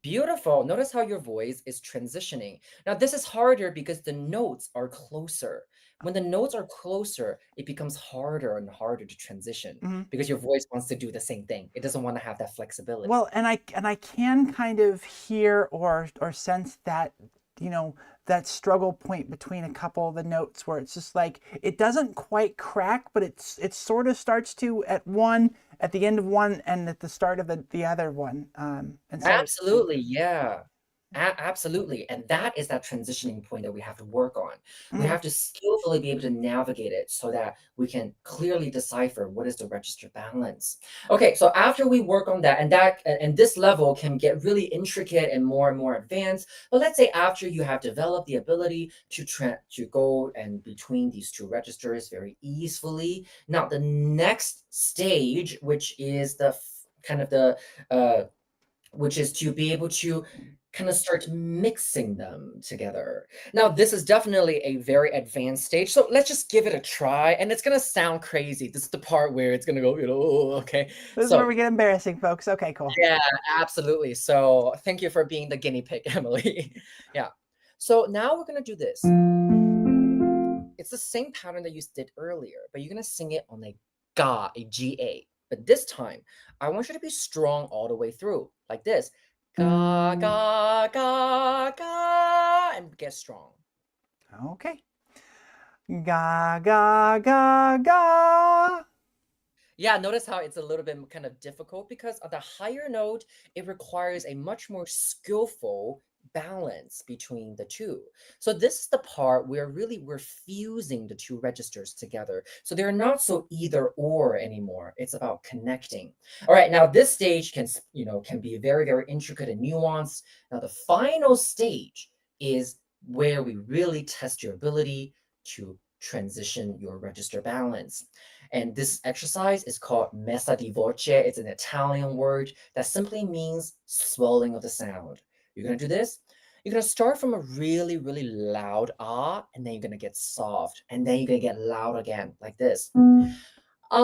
Beautiful. Notice how your voice is transitioning. Now, this is harder because the notes are closer. When the notes are closer, it becomes harder and harder to transition
Mhm.
because your voice wants to do the same thing. It doesn't want to have that flexibility.
Well, and I can kind of hear or sense that, that struggle point between a couple of the notes where it's just like it doesn't quite crack, but it sort of starts to at one, at the end of one, and at the start of the other one. And so it's
Absolutely, yeah. Absolutely. And that is that transitioning point that we have to work on. We
mm,
have to skillfully be able to navigate it so that we can clearly decipher what is the register balance. Okay, so after we work on that, and this level can get really intricate and more advanced. But let's say after you have developed the ability to go and between these two registers very easily. Now, the next stage, which is the kind of the which is to be able to kind of start mixing them together. Now, this is definitely a very advanced stage, so let's just give it a try, and it's gonna sound crazy. This is the part where it's gonna go, "Oh, okay."
This is where
So
we get embarrassing, folks. Okay, cool.
yeah, absolutely. So thank you for being the guinea pig, Emily. Yeah. So now we're gonna do this. It's the same pattern that you did earlier, but you're gonna sing it on a ga, a G-A. But this time, I want you to be strong all the way through, like this. Ga, ga, ga, ga, and get strong.
Okay. Ga, ga, ga, ga.
Yeah, notice how it's a little bit kind of difficult because on the higher note, it requires a much more skillful balance between the two. So this is the part where really we're fusing the two registers together. So they're not so either or anymore. It's about connecting. All right, now this stage can be very, very intricate and nuanced. Now the final stage is where we really test your ability to transition your register balance. And this exercise is called messa di voce. It's an Italian word that simply means swelling of the sound. You're going to do this. You're going to start from a really, really loud ah, and then you're going to get soft, and then you're going to get loud again, like this. Ah.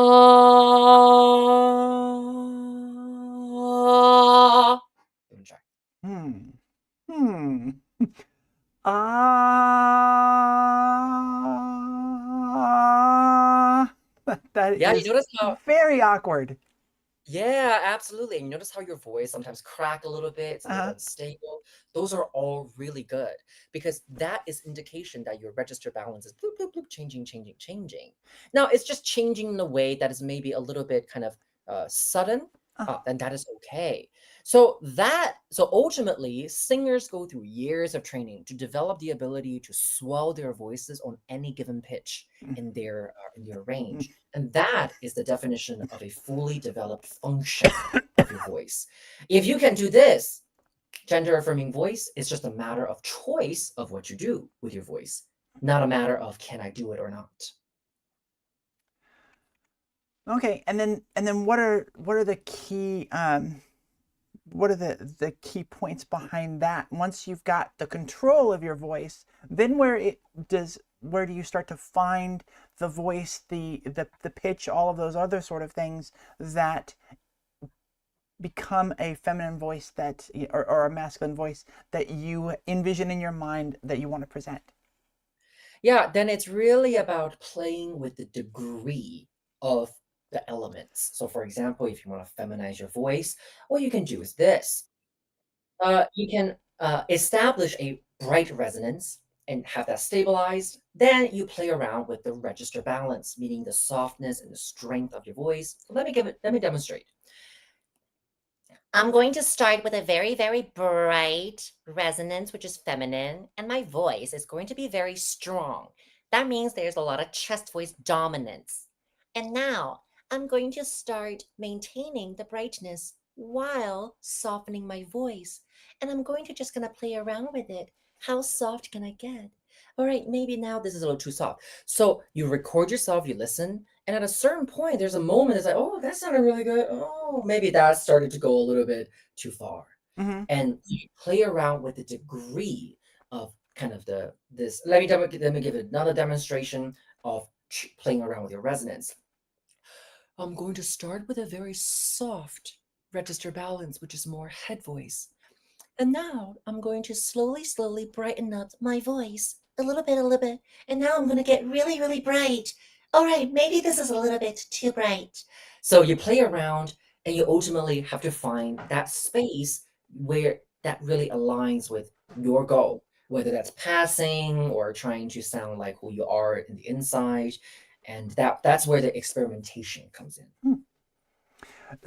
Let me try.
Hmm. Hmm. Ah. That
Yeah, you
is
notice how
very awkward.
Yeah, absolutely. And you notice how your voice sometimes crack a little bit, it's a little
Uh-huh.
unstable. Those are all really good because that is indication that your register balance is bloop, bloop, bloop, changing, changing, changing. Now, it's just changing in a way that is maybe a little bit kind of sudden,
Uh,
then that is okay. So ultimately, singers go through years of training to develop the ability to swell their voices on any given pitch in their range. And that is the definition of a fully developed function of your voice. If you can do this, gender affirming voice is just a matter of choice of what you do with your voice, not a matter of can I do it or not.
Okay, and then what are the key what are the key points behind that? Once you've got the control of your voice, then where do you start to find the voice, the pitch, all of those other sort of things that become a feminine voice or a masculine voice that you envision in your mind that you want to present?
Yeah, then it's really about playing with the degree of the elements. So, for example, if you want to feminize your voice, what you can do is this. You can establish a bright resonance and have that stabilized. Then you play around with the register balance, meaning the softness and the strength of your voice. So let me demonstrate. I'm going to start with a very, very bright resonance, which is feminine, and my voice is going to be very strong. That means there's a lot of chest voice dominance. And now I'm going to start maintaining the brightness while softening my voice. And I'm going to just gonna play around with it. How soft can I get? All right, maybe now this is a little too soft. So you record yourself, you listen, and at a certain point, there's a moment it's like, oh, that sounded really good. Oh, maybe that started to go a little bit too far.
Mm-hmm.
And you play around with the degree of kind of this. Let me give another demonstration of playing around with your resonance. I'm going to start with a very soft register balance, which is more head voice. And now I'm going to slowly, slowly brighten up my voice a little bit, a little bit. And now I'm going to get really, really bright. All right, maybe this is a little bit too bright. So you play around and you ultimately have to find that space where that really aligns with your goal, whether that's passing or trying to sound like who you are in the inside. And that's where the experimentation comes in.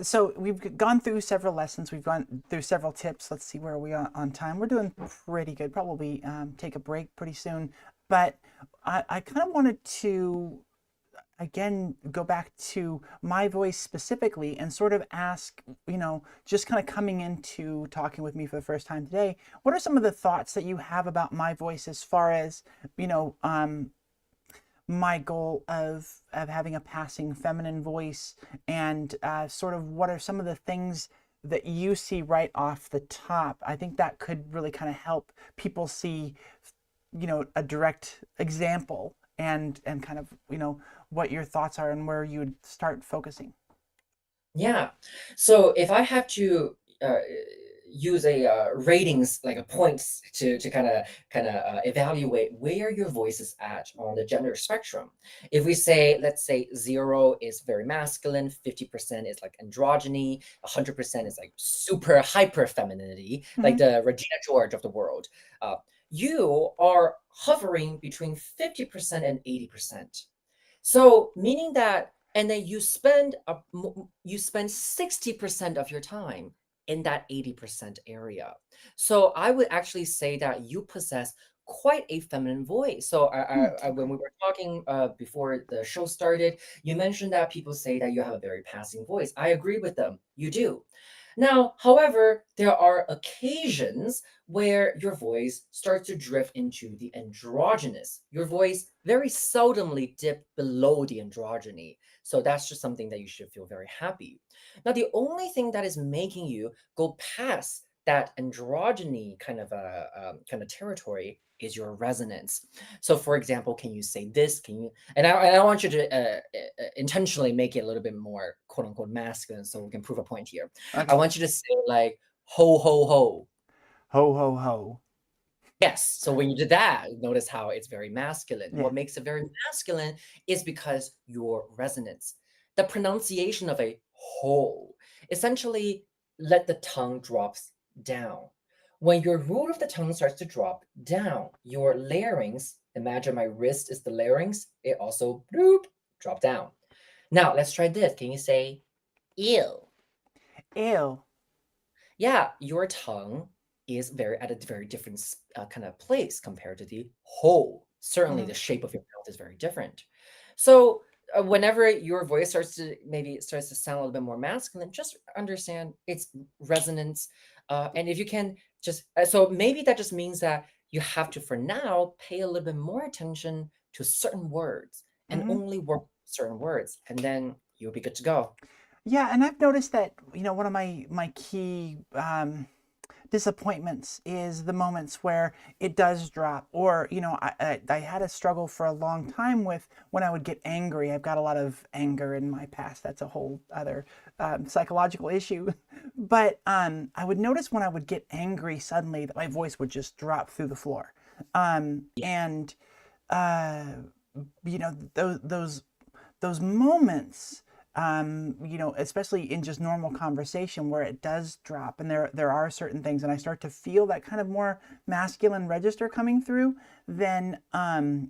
So we've gone through several lessons. We've gone through several tips. Let's see where we are on time. We're doing pretty good. Probably take a break pretty soon. But I kind of wanted to again go back to my voice specifically and sort of ask, just kind of coming into talking with me for the first time today, what are some of the thoughts that you have about my voice as far as, my goal of having a passing feminine voice, and sort of what are some of the things that you see right off the top, I think that could really kind of help people see, a direct example and kind of, what your thoughts are and where you would start focusing.
Yeah. So if I have to use a ratings like a points to kind of evaluate where your voice is at on the gender spectrum, if we say, let's say 0 is very masculine, 50% is like androgyny, 100% is like super hyper femininity, like
Hmm.
the Regina George of the world. Uh, you are hovering between 50% and 80%. So meaning that, and then you spend 60% of your time in that 80% area. So I would actually say that you possess quite a feminine voice. So when
Okay.
we were talking before the show started, you mentioned that people say that you have a very passing voice. I agree with them. You do. Now, however, there are occasions where your voice starts to drift into the androgynous. Your voice very seldomly dip below the androgyny. So that's just something that you should feel very happy. Now, the only thing that is making you go past that androgyny kind of territory is your resonance. So, for example, can you say this? Can you? And I want you to intentionally make it a little bit more quote unquote masculine, so we can prove a point here. I
Okay.
want you to say like ho ho ho.
Ho ho ho.
Yes. So when you do that, notice how it's very masculine.
Yeah.
What makes it very masculine is because your resonance, the pronunciation of a ho, essentially let the tongue drops down. When your root of the tongue starts to drop down, your larynx, imagine my wrist is the larynx, it also bloop, drop down. Now let's try this. Can you say ew?
Ew.
Yeah, your tongue is very at a very different kind of place compared to the whole. Certainly,
Hmm.
the shape of your mouth is very different. So, whenever your voice starts to sound a little bit more masculine, just understand its resonance. And if you can just so maybe that just means that you have to, for now, pay a little bit more attention to certain words and
Hmm.
only work with certain words, and then you'll be good to go.
Yeah, and I've noticed that, one of my key disappointments is the moments where it does drop, or I had a struggle for a long time with when I would get angry. I've got a lot of anger in my past. That's a whole other psychological issue. But I would notice when I would get angry suddenly that my voice would just drop through the floor. And uh, those moments, especially in just normal conversation where it does drop and there are certain things, and I start to feel that kind of more masculine register coming through, then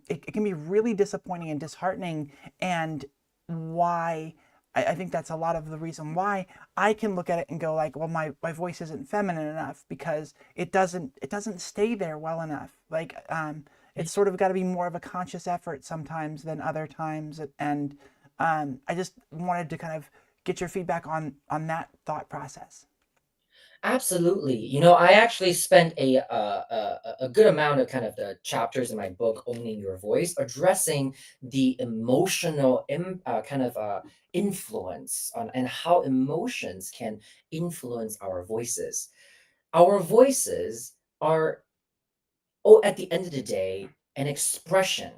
it can be really disappointing and disheartening. And why I think that's a lot of the reason why I can look at it and go like, well, my voice isn't feminine enough because it doesn't stay there well enough. Like it's sort of got to be more of a conscious effort sometimes than other times. And I just wanted to kind of get your feedback on that thought process.
Absolutely. You know, I actually spent a good amount of kind of the chapters in my book, Owning Your Voice, addressing the emotional influence on and how emotions can influence our voices. Our voices are, oh, at the end of the day, an expression.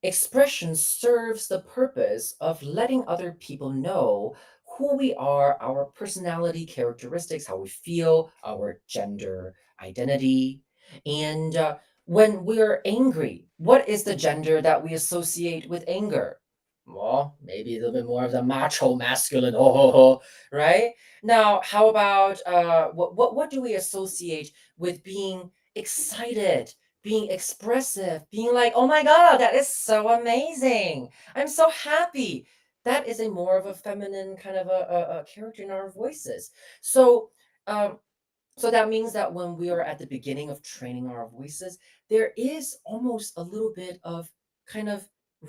Expression serves the purpose of letting other people know who we are, our personality characteristics, how we feel, our gender identity. And when we're angry, what is the gender that we associate with anger? Well, maybe a little bit more of the macho masculine, oh, ho, ho, right? Now, how about what do we associate with being excited, being expressive, being like, oh my God, that is so amazing. I'm so happy. That is a more of a feminine kind of a character in our voices. So, um, so that means that when we are at the beginning of training our voices, there is almost a little bit of kind of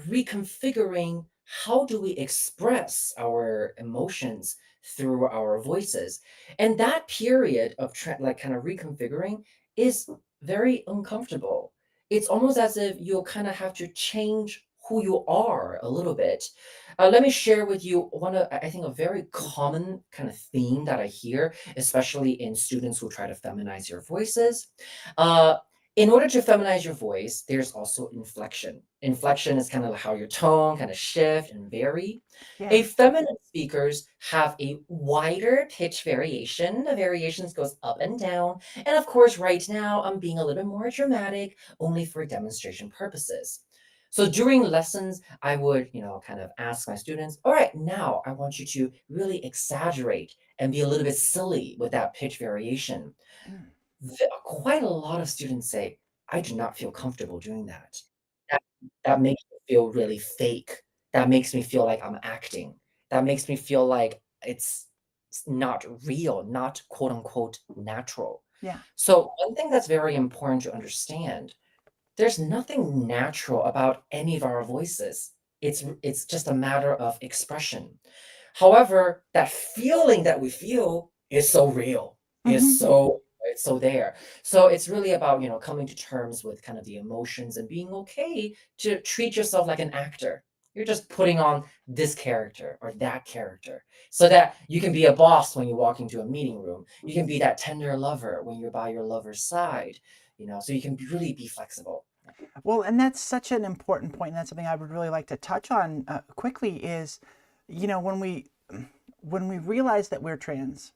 reconfiguring how do we express our emotions through our voices. And that period of like kind of reconfiguring is very uncomfortable. It's almost as if you'll kind of have to change who you are a little bit. Let me share with you one of, I think, a very common kind of theme that I hear, especially in students who try to feminize your voices. Uh, in order to feminize your voice, there's also inflection. Inflection is kind of how your tone kind of shift and vary. A
Yeah.
feminine speakers have a wider pitch variation. The variations goes up and down. And of course, right now I'm being a little bit more dramatic, only for demonstration purposes. So during lessons, I would, kind of ask my students, all right, now I want you to really exaggerate and be a little bit silly with that pitch variation.
Mm.
Quite a lot of students say, I do not feel comfortable doing that. That, that makes me feel really fake. That makes me feel like I'm acting. That makes me feel like it's not real, not quote unquote natural.
Yeah.
So, one thing that's very important to understand, there's nothing natural about any of our voices. It's just a matter of expression. However, that feeling that we feel is so real.
Hmm.
It's so there. So it's really about, coming to terms with kind of the emotions and being okay to treat yourself like an actor. You're just putting on this character or that character so that you can be a boss when you walk into a meeting room. You can be that tender lover when you're by your lover's side, so you can really be flexible.
Well, and that's such an important point, and that's something I would really like to touch on quickly. Is, when we realize that we're trans,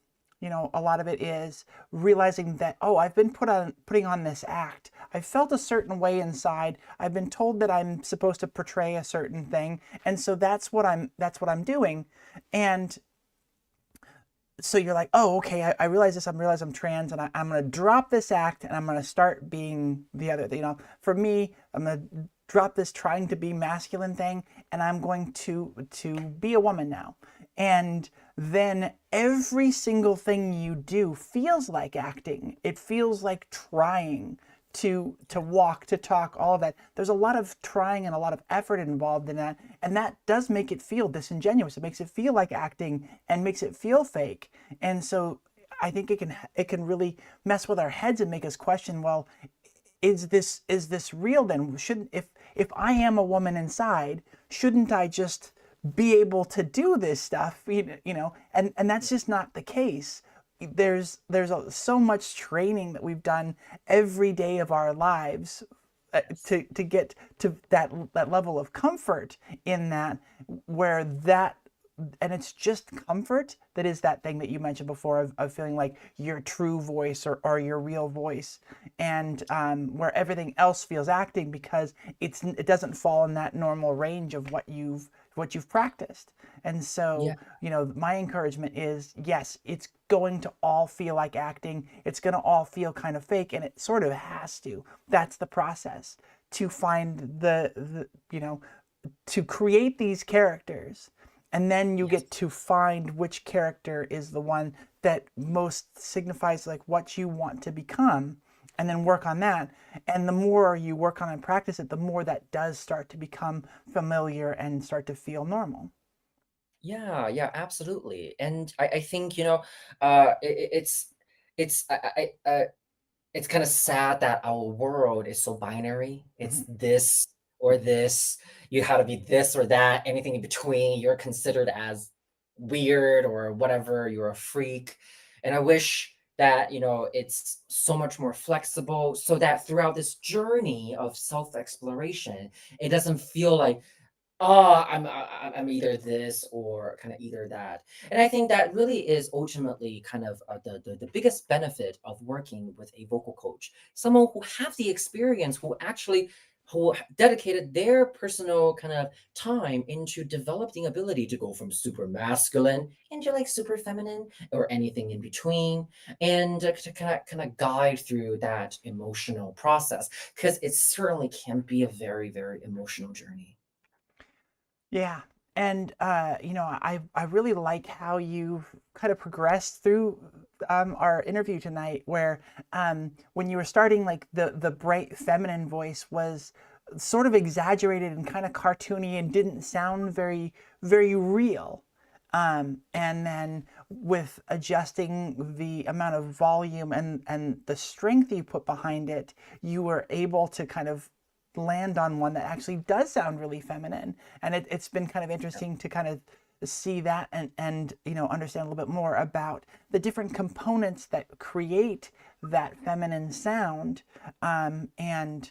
a lot of it is realizing that, oh, I've been putting on this act. I've felt a certain way inside. I've been told that I'm supposed to portray a certain thing, and so that's what I'm doing, and so you're like, oh, okay, I realize this. I realize I'm trans, and I'm going to drop this act, and I'm going to start being the other. For me, I'm going to drop this trying to be masculine thing, and I'm going to be a woman now. And then every single thing you do feels like acting. It feels like trying to walk, to talk, all of that. There's a lot of trying and a lot of effort involved in that, and that does make it feel disingenuous. It makes it feel like acting and makes it feel fake. And so I think it can really mess with our heads and make us question, well, is this real then? Shouldn't if I am a woman inside, shouldn't I just be able to do this stuff? And that's just not the case. So much training that we've done every day of our lives to get to that level of comfort in that, where that, and it's just comfort that is that thing that you mentioned before of feeling like your true voice, or your real voice, and where everything else feels acting because it doesn't fall in that normal range of what you've practiced. And so,
Yeah.
my encouragement is, yes, it's going to all feel like acting. It's going to all feel kind of fake, and it sort of has to. That's the process to find to create these characters, and then you
Yes.
get to find which character is the one that most signifies like what you want to become, and then work on that. And the more you work on and practice it, the more that does start to become familiar and start to feel normal.
Yeah, yeah, absolutely. And I think, it's it's kind of sad that our world is so binary. It's
Mhm.
this or this. You have to be this or that. Anything in between, you're considered as weird or whatever. You're a freak. And I wish that, it's so much more flexible so that throughout this journey of self-exploration, it doesn't feel like, oh, I'm either this or kind of either that. And I think that really is ultimately kind of the biggest benefit of working with a vocal coach, someone who have the experience, who dedicated their personal kind of time into developing ability to go from super masculine into like super feminine or anything in between, and to kind of guide through that emotional process, because it certainly can be a very, very emotional journey.
Yeah. And I really like how you kind of progressed through our interview tonight, where when you were starting, like the bright feminine voice was sort of exaggerated and kind of cartoony and didn't sound very very real. And then with adjusting the amount of volume and the strength you put behind it, you were able to kind of land on one that actually does sound really feminine. And it's been kind of interesting to kind of see that and understand a little bit more about the different components that create that feminine sound, and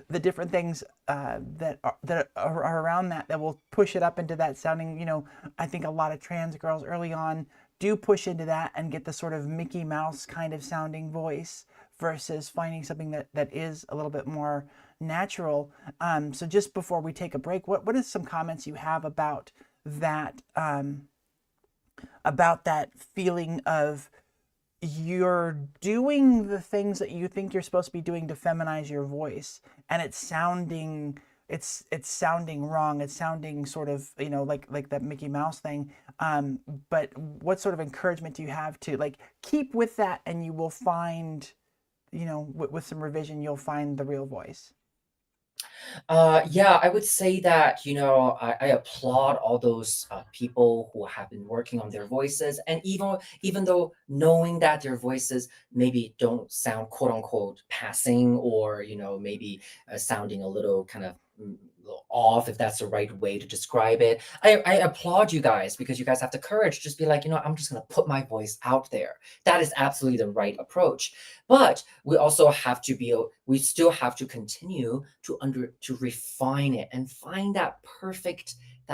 the different things that are around that will push it up into that sounding. I think a lot of trans girls early on do push into that and get the sort of Mickey Mouse kind of sounding voice versus finding something that is a little bit more natural. So just before we take a break, what is some comments you have that about that feeling of you're doing the things that you think you're supposed to be doing to feminize your voice, and it's sounding wrong. It's sounding sort of like that Mickey Mouse thing. But what sort of encouragement do you have to like keep with that, and you will find, with some revision, you'll find the real voice.
Yeah, I would say that, I applaud all those people who have been working on their voices. And even though knowing that their voices maybe don't sound quote unquote passing, or, maybe sounding a little kind of little off, if that's the right way to describe it. I applaud you guys, because you guys have the courage to just be like, I'm just going to put my voice out there. That is absolutely the right approach. But we still have to continue to refine it and find that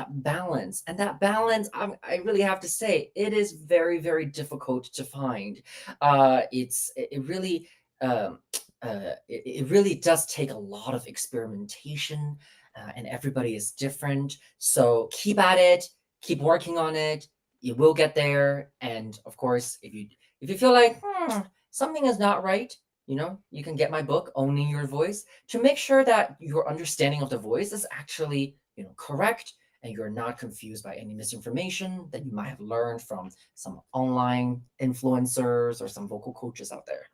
balance. And that balance, I really have to say, it is very, very difficult to find. It really, it really does take a lot of experimentation, and everybody is different. So keep at it, keep working on it. You will get there. And of course, if you feel like something is not right, you can get my book, Owning Your Voice, to make sure that your understanding of the voice is actually, correct, and you're not confused by any misinformation that you might have learned from some online influencers or some vocal coaches out there.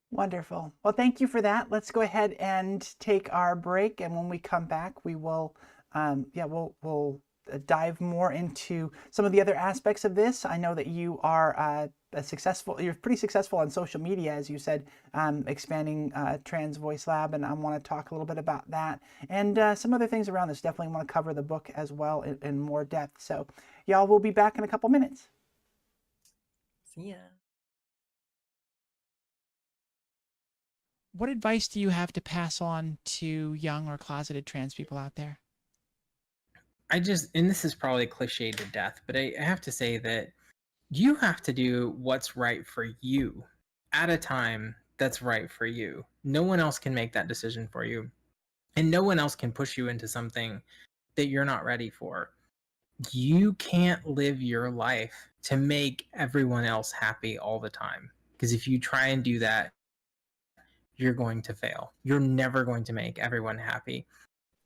Wonderful. Well, thank you for that. Let's go ahead and take our break, and when we come back, we will, we'll dive more into some of the other aspects of this. I know that you are you're pretty successful on social media, as you said, expanding Trans Voice Lab, and I want to talk a little bit about that and some other things around this. Definitely want to cover the book as well in more depth. So, y'all, we'll be back in a couple minutes.
See ya.
What advice do you have to pass on to young or closeted trans people out there?
And this is probably cliche to death, but I have to say that you have to do what's right for you at a time that's right for you. No one else can make that decision for you, and no one else can push you into something that you're not ready for. You can't live your life to make everyone else happy all the time, because if you try and do that, you're going to fail. You're never going to make everyone happy.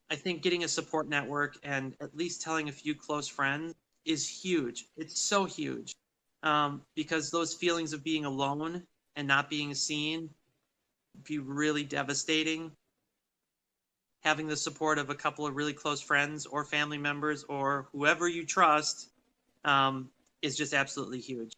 I think getting a support network and at least telling a few close friends is huge. It's so huge, because those feelings of being alone and not being seen be really devastating. Having the support of a couple of really close friends or family members or whoever you trust is just absolutely huge.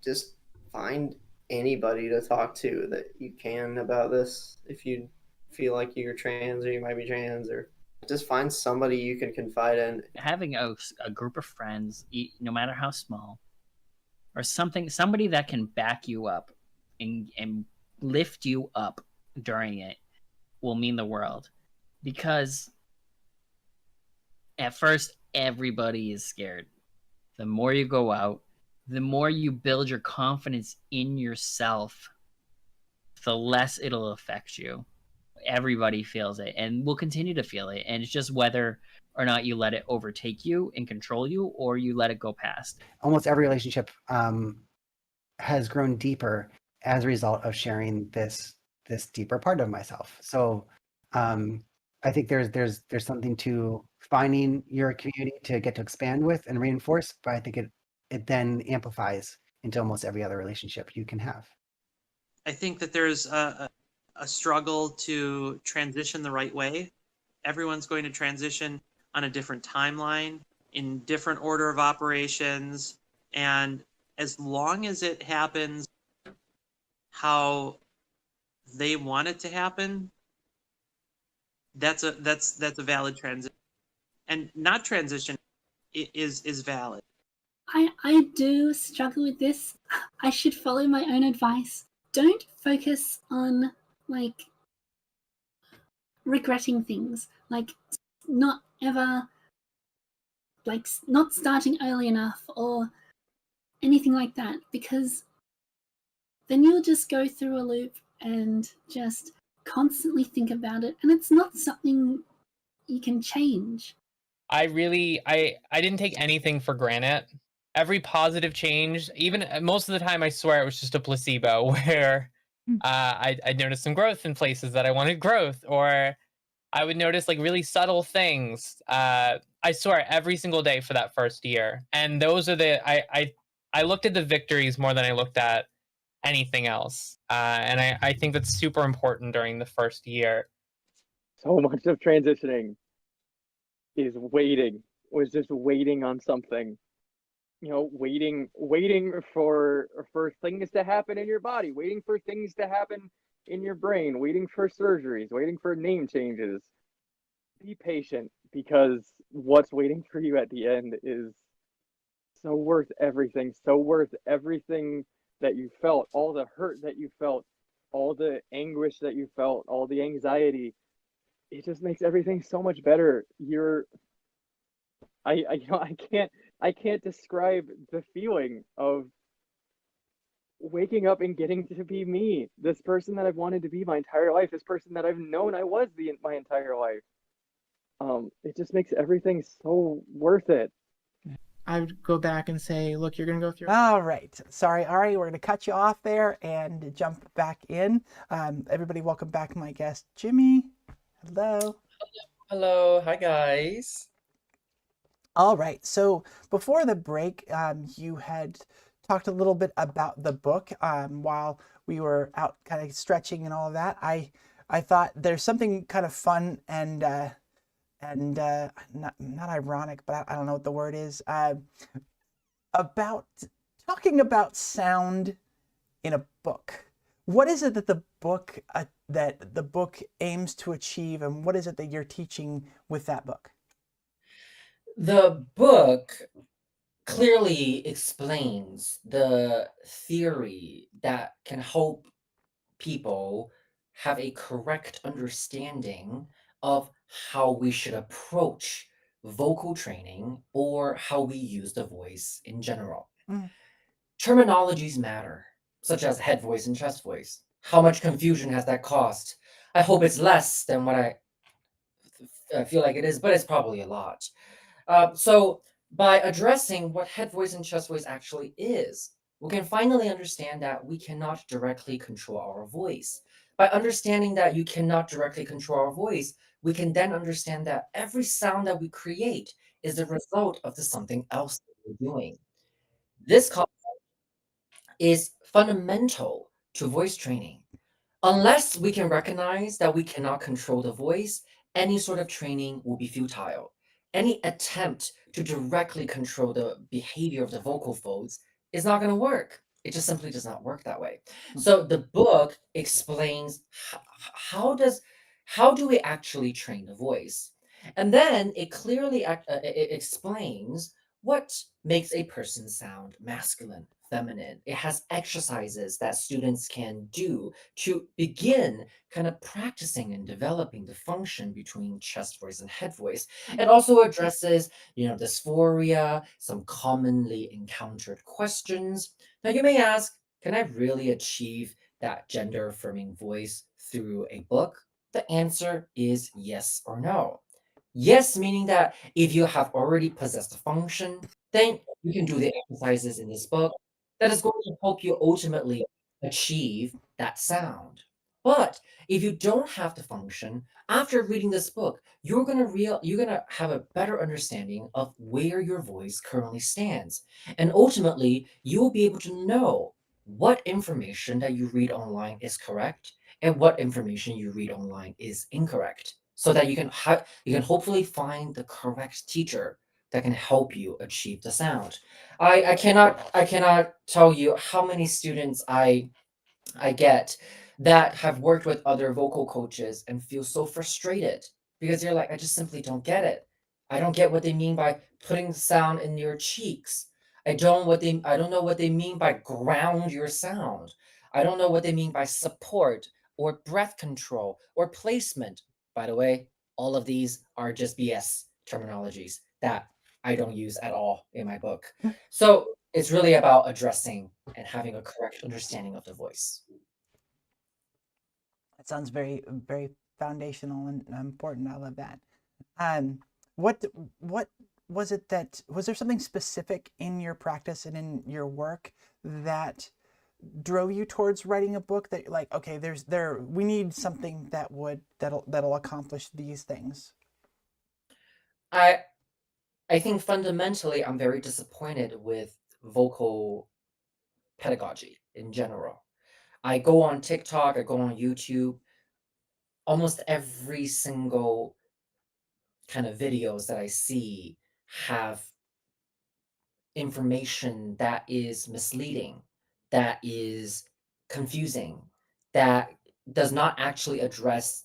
Just find anybody to talk to that you can about this. If you feel like you're trans or you might be trans, or just find somebody you can confide in.
Having a group of friends, no matter how small, or somebody that can back you up and lift you up during it will mean the world. Because at first, everybody is scared. The more you go out, the more you build your confidence in yourself, the less it'll affect you. Everybody feels it and will continue to feel it. And it's just whether or not you let it overtake you and control you, or you let it go past.
Almost every relationship has grown deeper as a result of sharing this deeper part of myself. So I think there's something to finding your community to get to expand with and reinforce, but I think it then amplifies into almost every other relationship you can have.
I think that there's a struggle to transition the right way. Everyone's going to transition on a different timeline, in different order of operations, and as long as it happens how they want it to happen, that's a valid transition, and not transition is valid.
I do struggle with this. I should follow my own advice. Don't focus on like regretting things, like not ever like not starting early enough or anything like that, because then you'll just go through a loop and just constantly think about it, and it's not something you can change.
I didn't take anything for granted. Every positive change, even most of the time, I swear it was just a placebo where I noticed some growth in places that I wanted growth, or I would notice like really subtle things. I swear every single day for that first year. And those are I looked at the victories more than I looked at anything else. And I think that's super important during the first year.
So much of transitioning is was just waiting on something. You know, waiting for things to happen in your body, waiting for things to happen in your brain, waiting for surgeries, waiting for name changes. Be patient, because what's waiting for you at the end is so worth everything that you felt, all the hurt that you felt, all the anguish that you felt, all the anxiety. It just makes everything so much better. I can't describe the feeling of waking up and getting to be me, this person that I've wanted to be my entire life, this person that I've known I was my entire life. It just makes everything so worth it.
I would go back and say, look, you're going to go through.
All right. Sorry, Ari, we're going to cut you off there and jump back in. Everybody, welcome back my guest, Jimmy. Hello.
Hello. Hi, guys.
All right. So before the break, you had talked a little bit about the book while we were out kind of stretching and all of that. I thought there's something kind of fun and not ironic, but I don't know what the word is, about talking about sound in a book. What is it that the book aims to achieve, and what is it that you're teaching with that book?
The book clearly explains the theory that can help people have a correct understanding of how we should approach vocal training or how we use the voice in general.
Mm.
Terminologies matter, such as head voice and chest voice. How much confusion has that caused? I hope it's less than what I feel like it is, but it's probably a lot. So by addressing what head voice and chest voice actually is, we can finally understand that we cannot directly control our voice. By understanding that you cannot directly control our voice, we can then understand that every sound that we create is the result of something else that we're doing. This concept is fundamental to voice training. Unless we can recognize that we cannot control the voice, any sort of training will be futile. Any attempt to directly control the behavior of the vocal folds is not going to work. It just simply does not work that way. So the book explains how do we actually train the voice, and then it clearly it explains what makes a person sound masculine, feminine. It has exercises that students can do to begin kind of practicing and developing the function between chest voice and head voice. It also addresses, dysphoria, some commonly encountered questions. Now you may ask, can I really achieve that gender affirming voice through a book? The answer is yes or no. Yes, meaning that if you have already possessed a function, then you can do the exercises in this book that is going to help you ultimately achieve that sound. But if you don't have the function, after reading this book, you're gonna have a better understanding of where your voice currently stands. And ultimately, you will be able to know what information that you read online is correct and what information you read online is incorrect, so that you can hopefully find the correct teacher that can help you achieve the sound. I cannot tell you how many students I get that have worked with other vocal coaches and feel so frustrated because you're like, I just simply don't get it. I don't get what they mean by putting sound in your cheeks. I don't know what they mean by ground your sound. I don't know what they mean by support or breath control or placement. By the way, all of these are just BS terminologies that I don't use at all in my book. So it's really about addressing and having a correct understanding of the voice.
That sounds very, very foundational and important. I love that. What was it that was there something specific in your practice and in your work that drove you towards writing a book that like, okay, we need something that'll accomplish these things?
I think fundamentally I'm very disappointed with vocal pedagogy in general. I go on TikTok, I go on YouTube, almost every single kind of videos that I see have information that is misleading, that is confusing, that does not actually address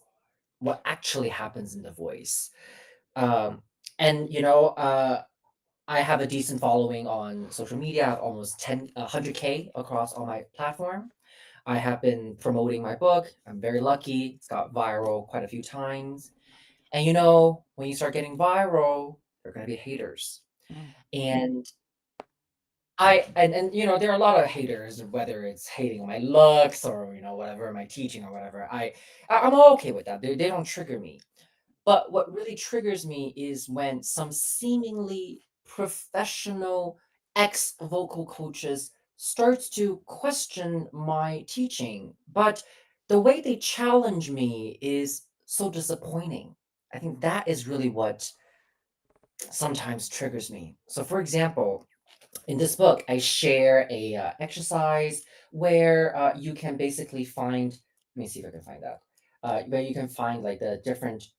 what actually happens in the voice. And I have a decent following on social media. I have almost 100K across all my platform. I have been promoting my book. I'm very lucky. It's got viral quite a few times. And when you start getting viral, there are going to be haters. And there are a lot of haters, whether it's hating on my looks or whatever, my teaching or whatever. I'm okay with that. They don't trigger me. But what really triggers me is when some seemingly professional ex-vocal coaches starts to question my teaching. But the way they challenge me is so disappointing. I think that is really what sometimes triggers me. So for example, in this book, I share a exercise where you can basically find. Let me see if I can find that. Where you can find like the different,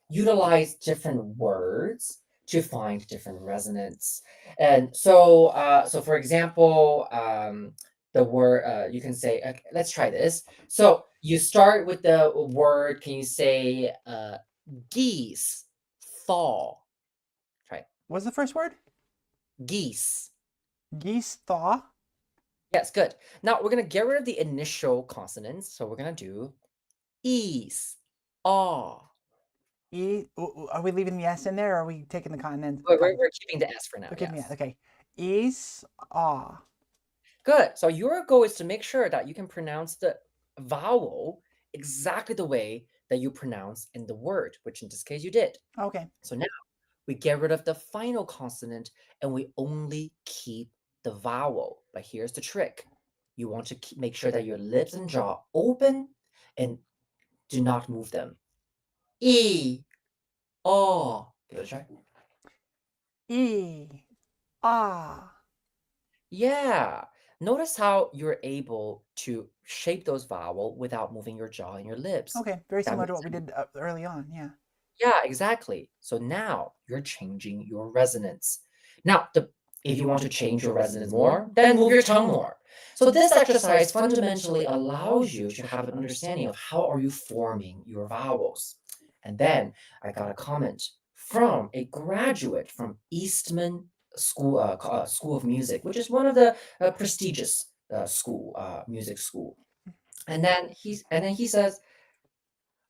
utilize different words to find different resonance. And so for example, the word you can say. Okay, let's try this. So you start with the word. Can you say geese, thaw? Try it.
What's the first word?
Geese.
Geese thaw.
Yes, good. Now we're gonna get rid of the initial consonants, so we're gonna do ease, aw.
Are we leaving the S in there, or are we taking the consonants?
We're keeping the S for now.
Okay,
Yes.
okay. Ease, ah.
Good. So your goal is to make sure that you can pronounce the vowel exactly the way that you pronounce in the word, which in this case you did.
Okay.
So now we get rid of the final consonant and we only keep the vowel. But here's the trick. You want to make sure that your lips and jaw open and do not move them. E, oh. Give it a try.
E, ah.
Yeah. Notice how you're able to shape those vowel without moving your jaw and your lips.
Okay, very
That
similar to
makes
what we did early on. Yeah.
Yeah, exactly. So now you're changing your resonance. Now, if you want to change your resonance more, then move your tongue more. So this exercise fundamentally allows you to have an understanding of how are you forming your vowels. And then I got a comment from a graduate from Eastman School of Music, which is one of the prestigious music school. And then he says,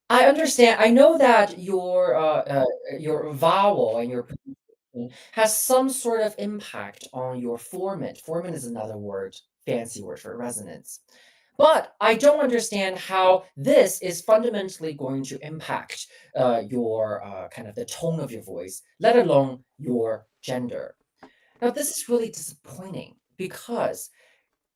I understand. I know that your vowel and your pronunciation has some sort of impact on your formant. Formant is another word, fancy word for resonance. But I don't understand how this is fundamentally going to impact your kind of the tone of your voice, let alone your gender. Now, this is really disappointing because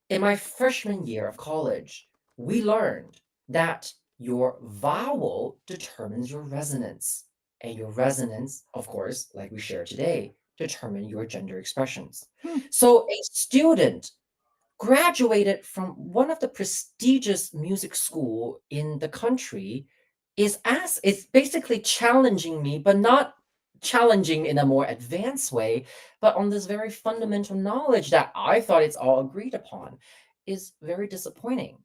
in my freshman year of college, we learned that your vowel determines your resonance. And your resonance, of course, like we share today, determine your gender expressions. So a student graduated from one of the prestigious music school in the country is basically challenging me, but not challenging in a more advanced way, but on this very fundamental knowledge that I thought it's all agreed upon is very disappointing.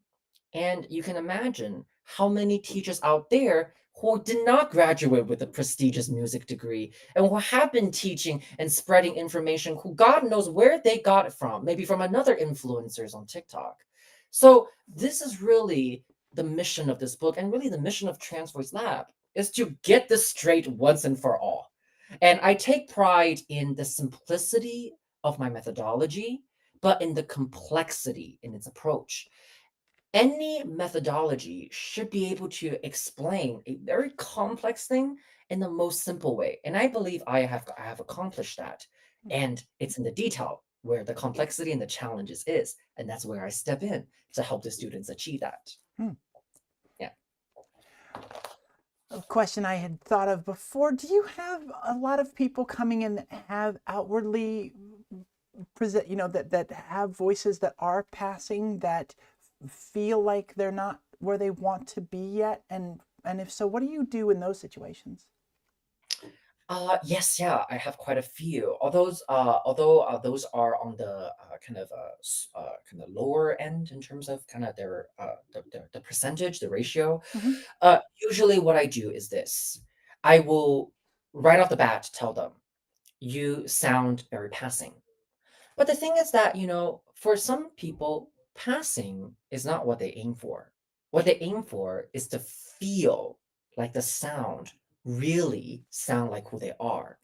And you can imagine how many teachers out there who did not graduate with a prestigious music degree and who have been teaching and spreading information who God knows where they got it from, maybe from another influencers on TikTok. So this is really the mission of this book, and really the mission of Trans Voice Lab, is to get this straight once and for all. And I take pride in the simplicity of my methodology, but in the complexity in its approach. Any methodology should be able to explain a very complex thing in the most simple way. And I believe I have accomplished that. And it's in the detail where the complexity and the challenges is. And that's where I step in to help the students achieve that. Yeah.
A question I had thought of before. Do you have a lot of people coming in that have outwardly present, that have voices that are passing, that feel like they're not where they want to be yet? And if so, what do you do in those situations?
Yes, yeah, I have quite a few. Although those are on the kind of lower end in terms of kind of their the percentage, the ratio. Usually, what I do is this: I will right off the bat tell them, "You sound very passing." But the thing is that, for some people, passing is not what they aim for. What they aim for is to feel like the sound really sound like who they are.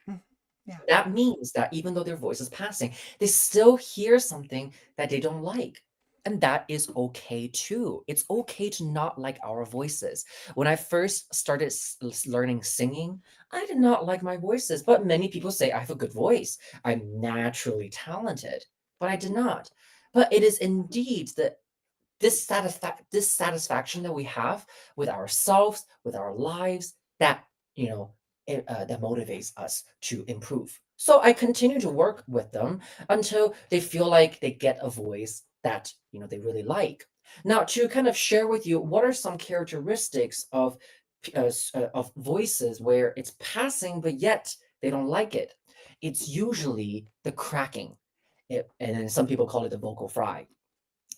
Yeah.
That means that even though their voice is passing, they still hear something that they don't like. And that is okay too. It's okay to not like our voices. When I first started learning singing, I did not like my voices, but many people say I have a good voice. I'm naturally talented, but I did not. But it is indeed the dissatisfaction that we have with ourselves, with our lives, that that motivates us to improve. So I continue to work with them until they feel like they get a voice that they really like. Now, to kind of share with you, what are some characteristics of of voices where it's passing, but yet they don't like it? It's usually the cracking, and then some people call it the vocal fry,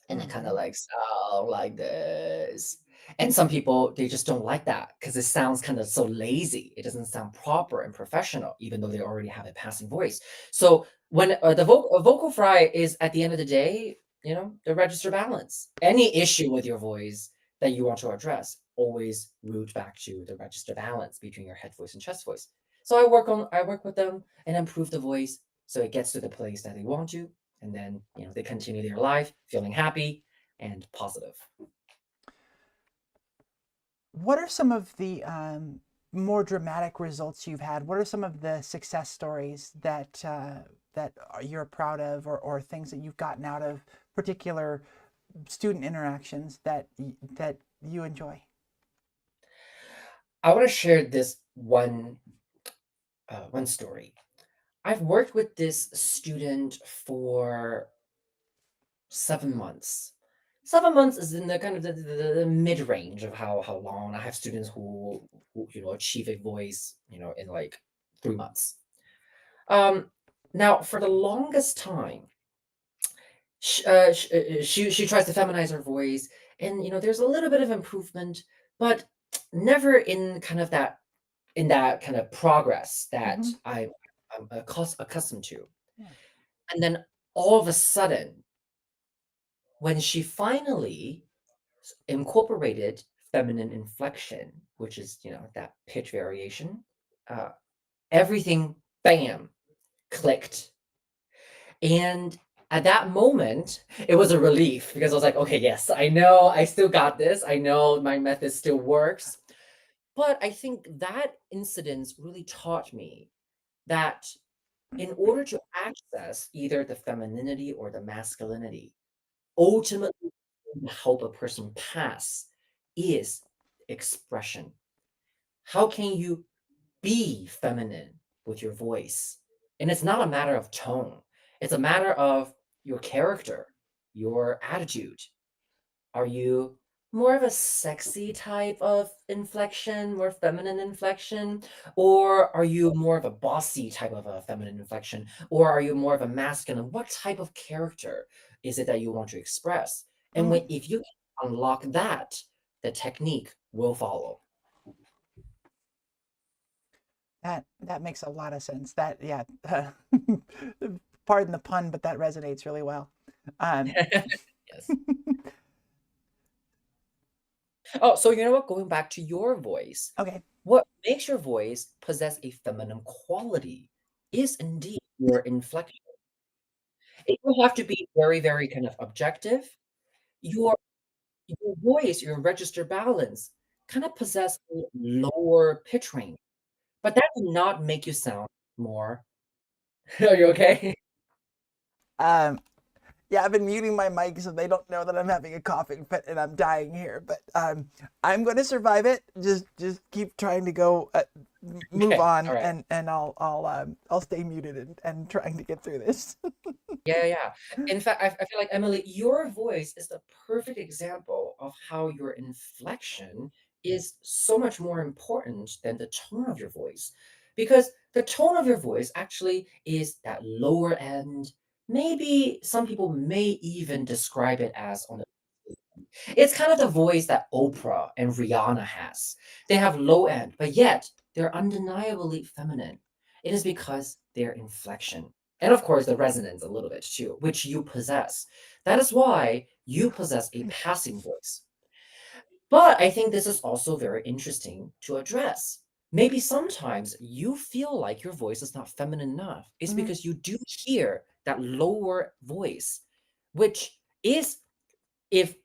and it kind of like sound like this. And some people, they just don't like that because it sounds kind of so lazy. It doesn't sound proper and professional, even though they already have a passing voice. So when the vocal fry is at the end of the day, the register balance. Any issue with your voice that you want to address, always root back to the register balance between your head voice and chest voice. So I work with them and improve the voice so it gets to the place that they want to, and then they continue their life feeling happy and positive.
What are some of the more dramatic results you've had? What are some of the success stories that you're proud of, or things that you've gotten out of particular student interactions that you enjoy?
I want to share this one story. I've worked with this student for 7 months. 7 months is in the kind of the mid-range of how long. I have students who achieve a voice in like 3 months. Now for the longest time, she tries to feminize her voice, and there's a little bit of improvement, but never in that kind of progress that I'm accustomed to.
Yeah.
And then all of a sudden, when she finally incorporated feminine inflection, which is that pitch variation, everything, bam, clicked. And at that moment, it was a relief because I was like, okay, yes, I know I still got this. I know my method still works. But I think that incident really taught me that in order to access either the femininity or the masculinity, ultimately to help a person pass is expression. How can you be feminine with your voice? And it's not a matter of tone, it's a matter of your character, your attitude. Are you more of a sexy type of inflection, more feminine inflection? Or are you more of a bossy type of a feminine inflection? Or are you more of a masculine? What type of character is it that you want to express? And if you unlock that, the technique will follow.
That makes a lot of sense. That yeah, pardon the pun, but that resonates really well.
Yes. Oh, so you know what? Going back to your voice,
Okay.
what makes your voice possess a feminine quality is indeed your inflection. It will have to be very, very kind of objective. Your your voice, your register balance kind of possess a lower pitch range, but that does not make you sound more. Are you okay?
Um, yeah, I've been muting my mic so they don't know that I'm having a coughing fit and I'm dying here. But I'm going to survive it. Just keep trying to go, move
Okay,
on,
all right.
and I'll stay muted and trying to get through this.
Yeah. In fact, I feel like Emily, your voice is the perfect example of how your inflection is so much more important than the tone of your voice. Because the tone of your voice actually is that lower end. Maybe some people may even describe it as on the it's kind of the voice that Oprah and Rihanna has. They have low end, but yet they're undeniably feminine. It is because their inflection, and of course the resonance a little bit too, which you possess. That is why you possess a passing voice. But I think this is also very interesting to address. Maybe sometimes you feel like your voice is not feminine enough. It's
Mhm.
because you do hear that lower voice, which is if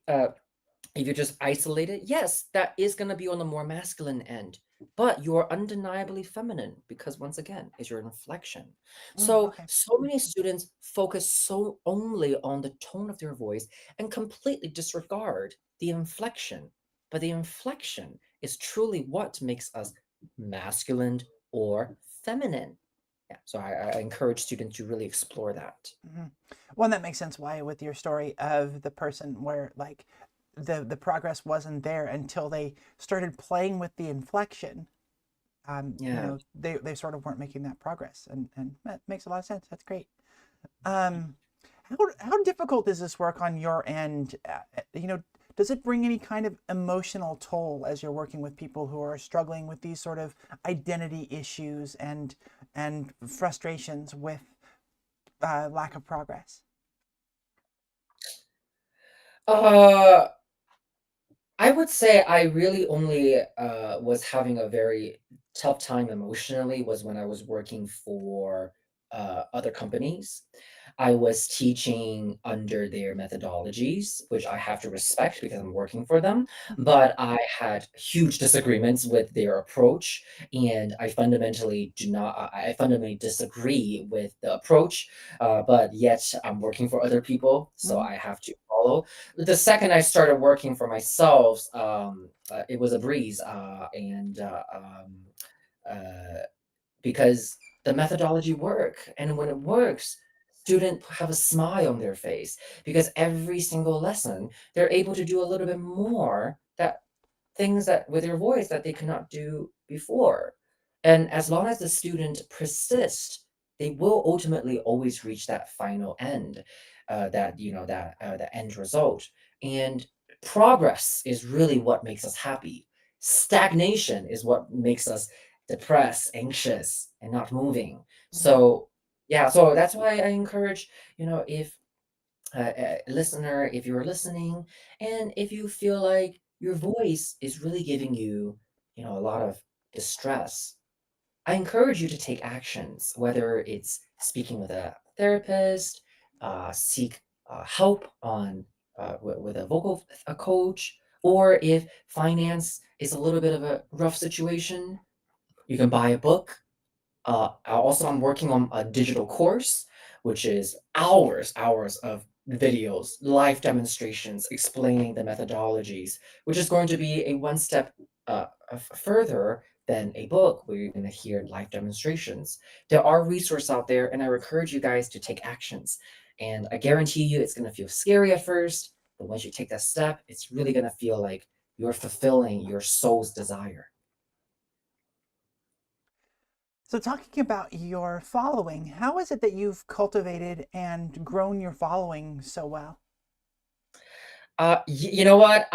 you just isolate it, yes, that is going to be on the more masculine end, but you're undeniably feminine because once again, it's your inflection. So,
Okay.
so many students focus so only on the tone of their voice and completely disregard the inflection. But the inflection is truly what makes us masculine or feminine. Yeah, so I encourage students to really explore that.
Mhm. Well, that makes sense why with your story of the person where like the progress wasn't there until they started playing with the inflection.
Yeah.
They sort of weren't making that progress, and that makes a lot of sense. That's great. Um, how difficult is this work on your end? Does it bring any kind of emotional toll as you're working with people who are struggling with these sort of identity issues and frustrations with lack of progress?
Uh, I would say I really only was having a very tough time emotionally was when I was working for other companies. I was teaching under their methodologies, which I have to respect because I'm working for them. But I had huge disagreements with their approach, and I fundamentally do not. I fundamentally disagree with the approach. But yet I'm working for other people, so I have to follow. The second I started working for myself, it was a breeze, uh, because the methodology work, and when it works, students have a smile on their face because every single lesson they're able to do a little bit more that things that with their voice that they could not do before. And as long as the student persists, they will ultimately always reach that final end, the end result. And progress is really what makes us happy. Stagnation is what makes us depressed, anxious, and not moving. So yeah, so that's why I encourage, if listener, if you're listening, and if you feel like your voice is really giving you, a lot of distress, I encourage you to take actions, whether it's speaking with a therapist, seek help with a vocal a coach, or if finance is a little bit of a rough situation, you can buy a book. I'm working on a digital course, which is hours of videos, live demonstrations explaining the methodologies, which is going to be a one step further than a book where you're going to hear live demonstrations. There are resources out there, and I encourage you guys to take actions. And I guarantee you it's going to feel scary at first, but once you take that step, it's really going to feel like you're fulfilling your soul's desire.
So, talking about your following, how is it that you've cultivated and grown your following so well?
You know what?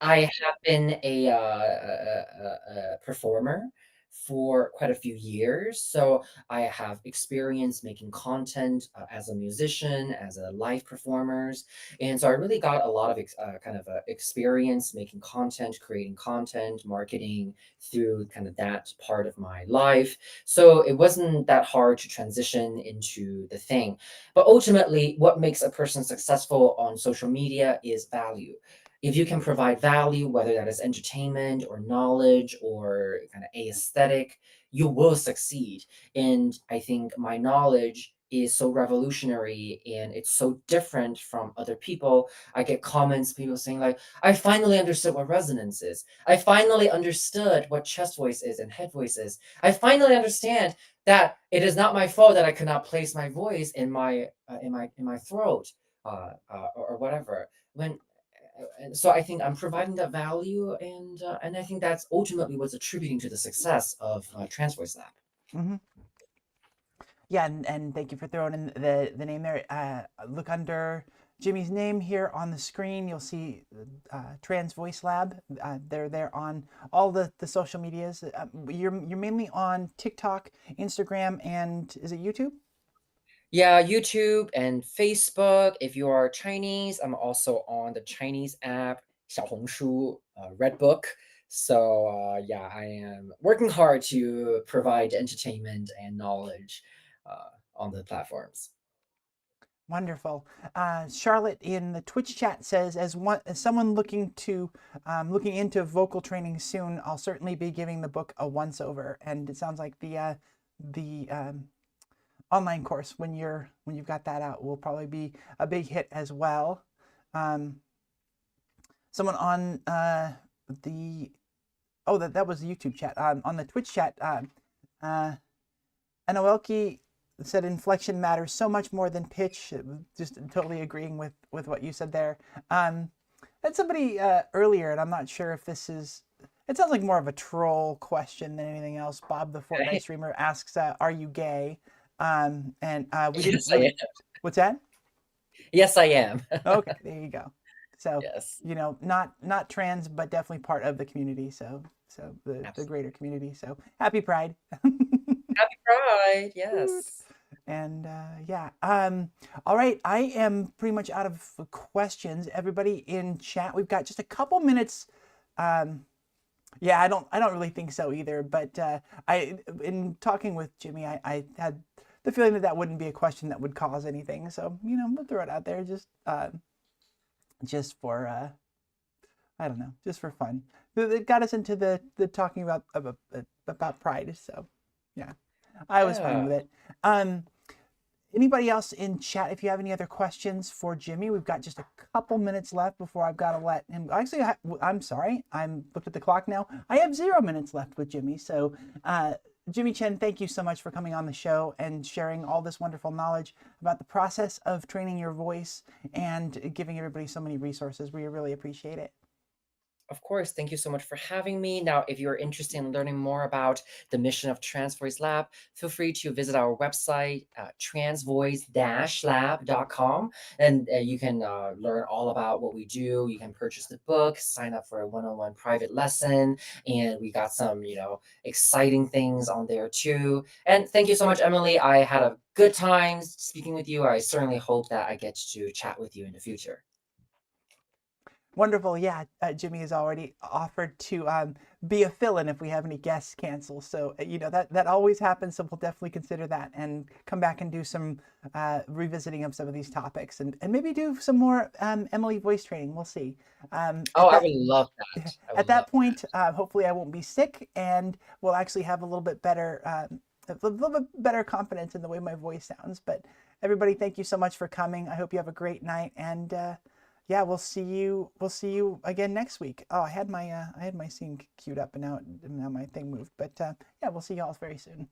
I have been a performer for quite a few years, so I have experience making content as a musician, as a live performers, and so I really got a lot of experience making content, creating content, marketing through kind of that part of my life. So it wasn't that hard to transition into the thing. But ultimately, what makes a person successful on social media is value. If you can provide value, whether that is entertainment or knowledge or kind of aesthetic, you will succeed. And I think my knowledge is so revolutionary and it's so different from other people. I get comments, people saying like, I finally understood what resonance is. I finally understood what chest voice is and head voice is. I finally understand that it is not my fault that I could not place my voice in my throat, or whatever. When and so I think I'm providing that value, and I think that's ultimately what's attributing to the success of Trans Voice Lab.
Hmm. Yeah, and thank you for throwing in the name there. Look under Jimmy's name here on the screen. You'll see Trans Voice Lab. They're there on all the social medias. You're mainly on TikTok, Instagram, and is it YouTube?
Yeah, YouTube and Facebook. If you are Chinese, I'm also on the Chinese app, 小红书, Redbook. So yeah, I am working hard to provide entertainment and knowledge on the platforms.
Wonderful. Charlotte in the Twitch chat says, as someone looking into vocal training soon, I'll certainly be giving the book a once over. And it sounds like the online course when you've got that out will probably be a big hit as well. Someone on that was the YouTube chat. On the Twitch chat, Anowelki said inflection matters so much more than pitch. Just totally agreeing with what you said there. Had somebody earlier, and I'm not sure if this is. It sounds like more of a troll question than anything else. Bob the Fortnite streamer asks, "Are you gay?" And we didn't.
Yes, I am.
What's that?
Yes, I am.
Okay, there you go. So
Yes.
not trans, but definitely part of the community. So the greater community. So happy Pride.
Happy Pride, yes.
And yeah, all right. I am pretty much out of questions. Everybody in chat, we've got just a couple minutes. Yeah, I don't really think so either. But in talking with Jimmy, I had the feeling that wouldn't be a question that would cause anything. So we'll throw it out there just for I don't know, just for fun. It got us into the talking about pride. So yeah, I was fine with it. Anybody else in chat, if you have any other questions for Jimmy, we've got just a couple minutes left before I've got to let him. Actually, I'm sorry. I'm looked at the clock now. I have 0 minutes left with Jimmy. So, Jimmy Chen, thank you so much for coming on the show and sharing all this wonderful knowledge about the process of training your voice and giving everybody so many resources. We really appreciate it.
Of course, thank you so much for having me. Now, if you're interested in learning more about the mission of Trans Voice Lab, feel free to visit our website, transvoice-lab.com, and you can learn all about what we do. You can purchase the book, sign up for a one-on-one private lesson, and we got some, exciting things on there too. And thank you so much, Emily. I had a good time speaking with you. I certainly hope that I get to chat with you in the future.
Wonderful. Yeah, Jimmy has already offered to be a fill-in if we have any guests cancel. So, that always happens. So we'll definitely consider that and come back and do some revisiting of some of these topics and maybe do some more Emily voice training. We'll see.
I would love that.
At that point, hopefully I won't be sick and we'll actually have a little bit better confidence in the way my voice sounds. But everybody, thank you so much for coming. I hope you have a great night and yeah, we'll see you again next week. Oh, I had my scene queued up and now my thing moved. But yeah, we'll see y'all very soon.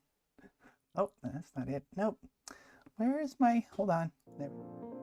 Oh, that's not it. Nope. Where is my, hold on. There we go.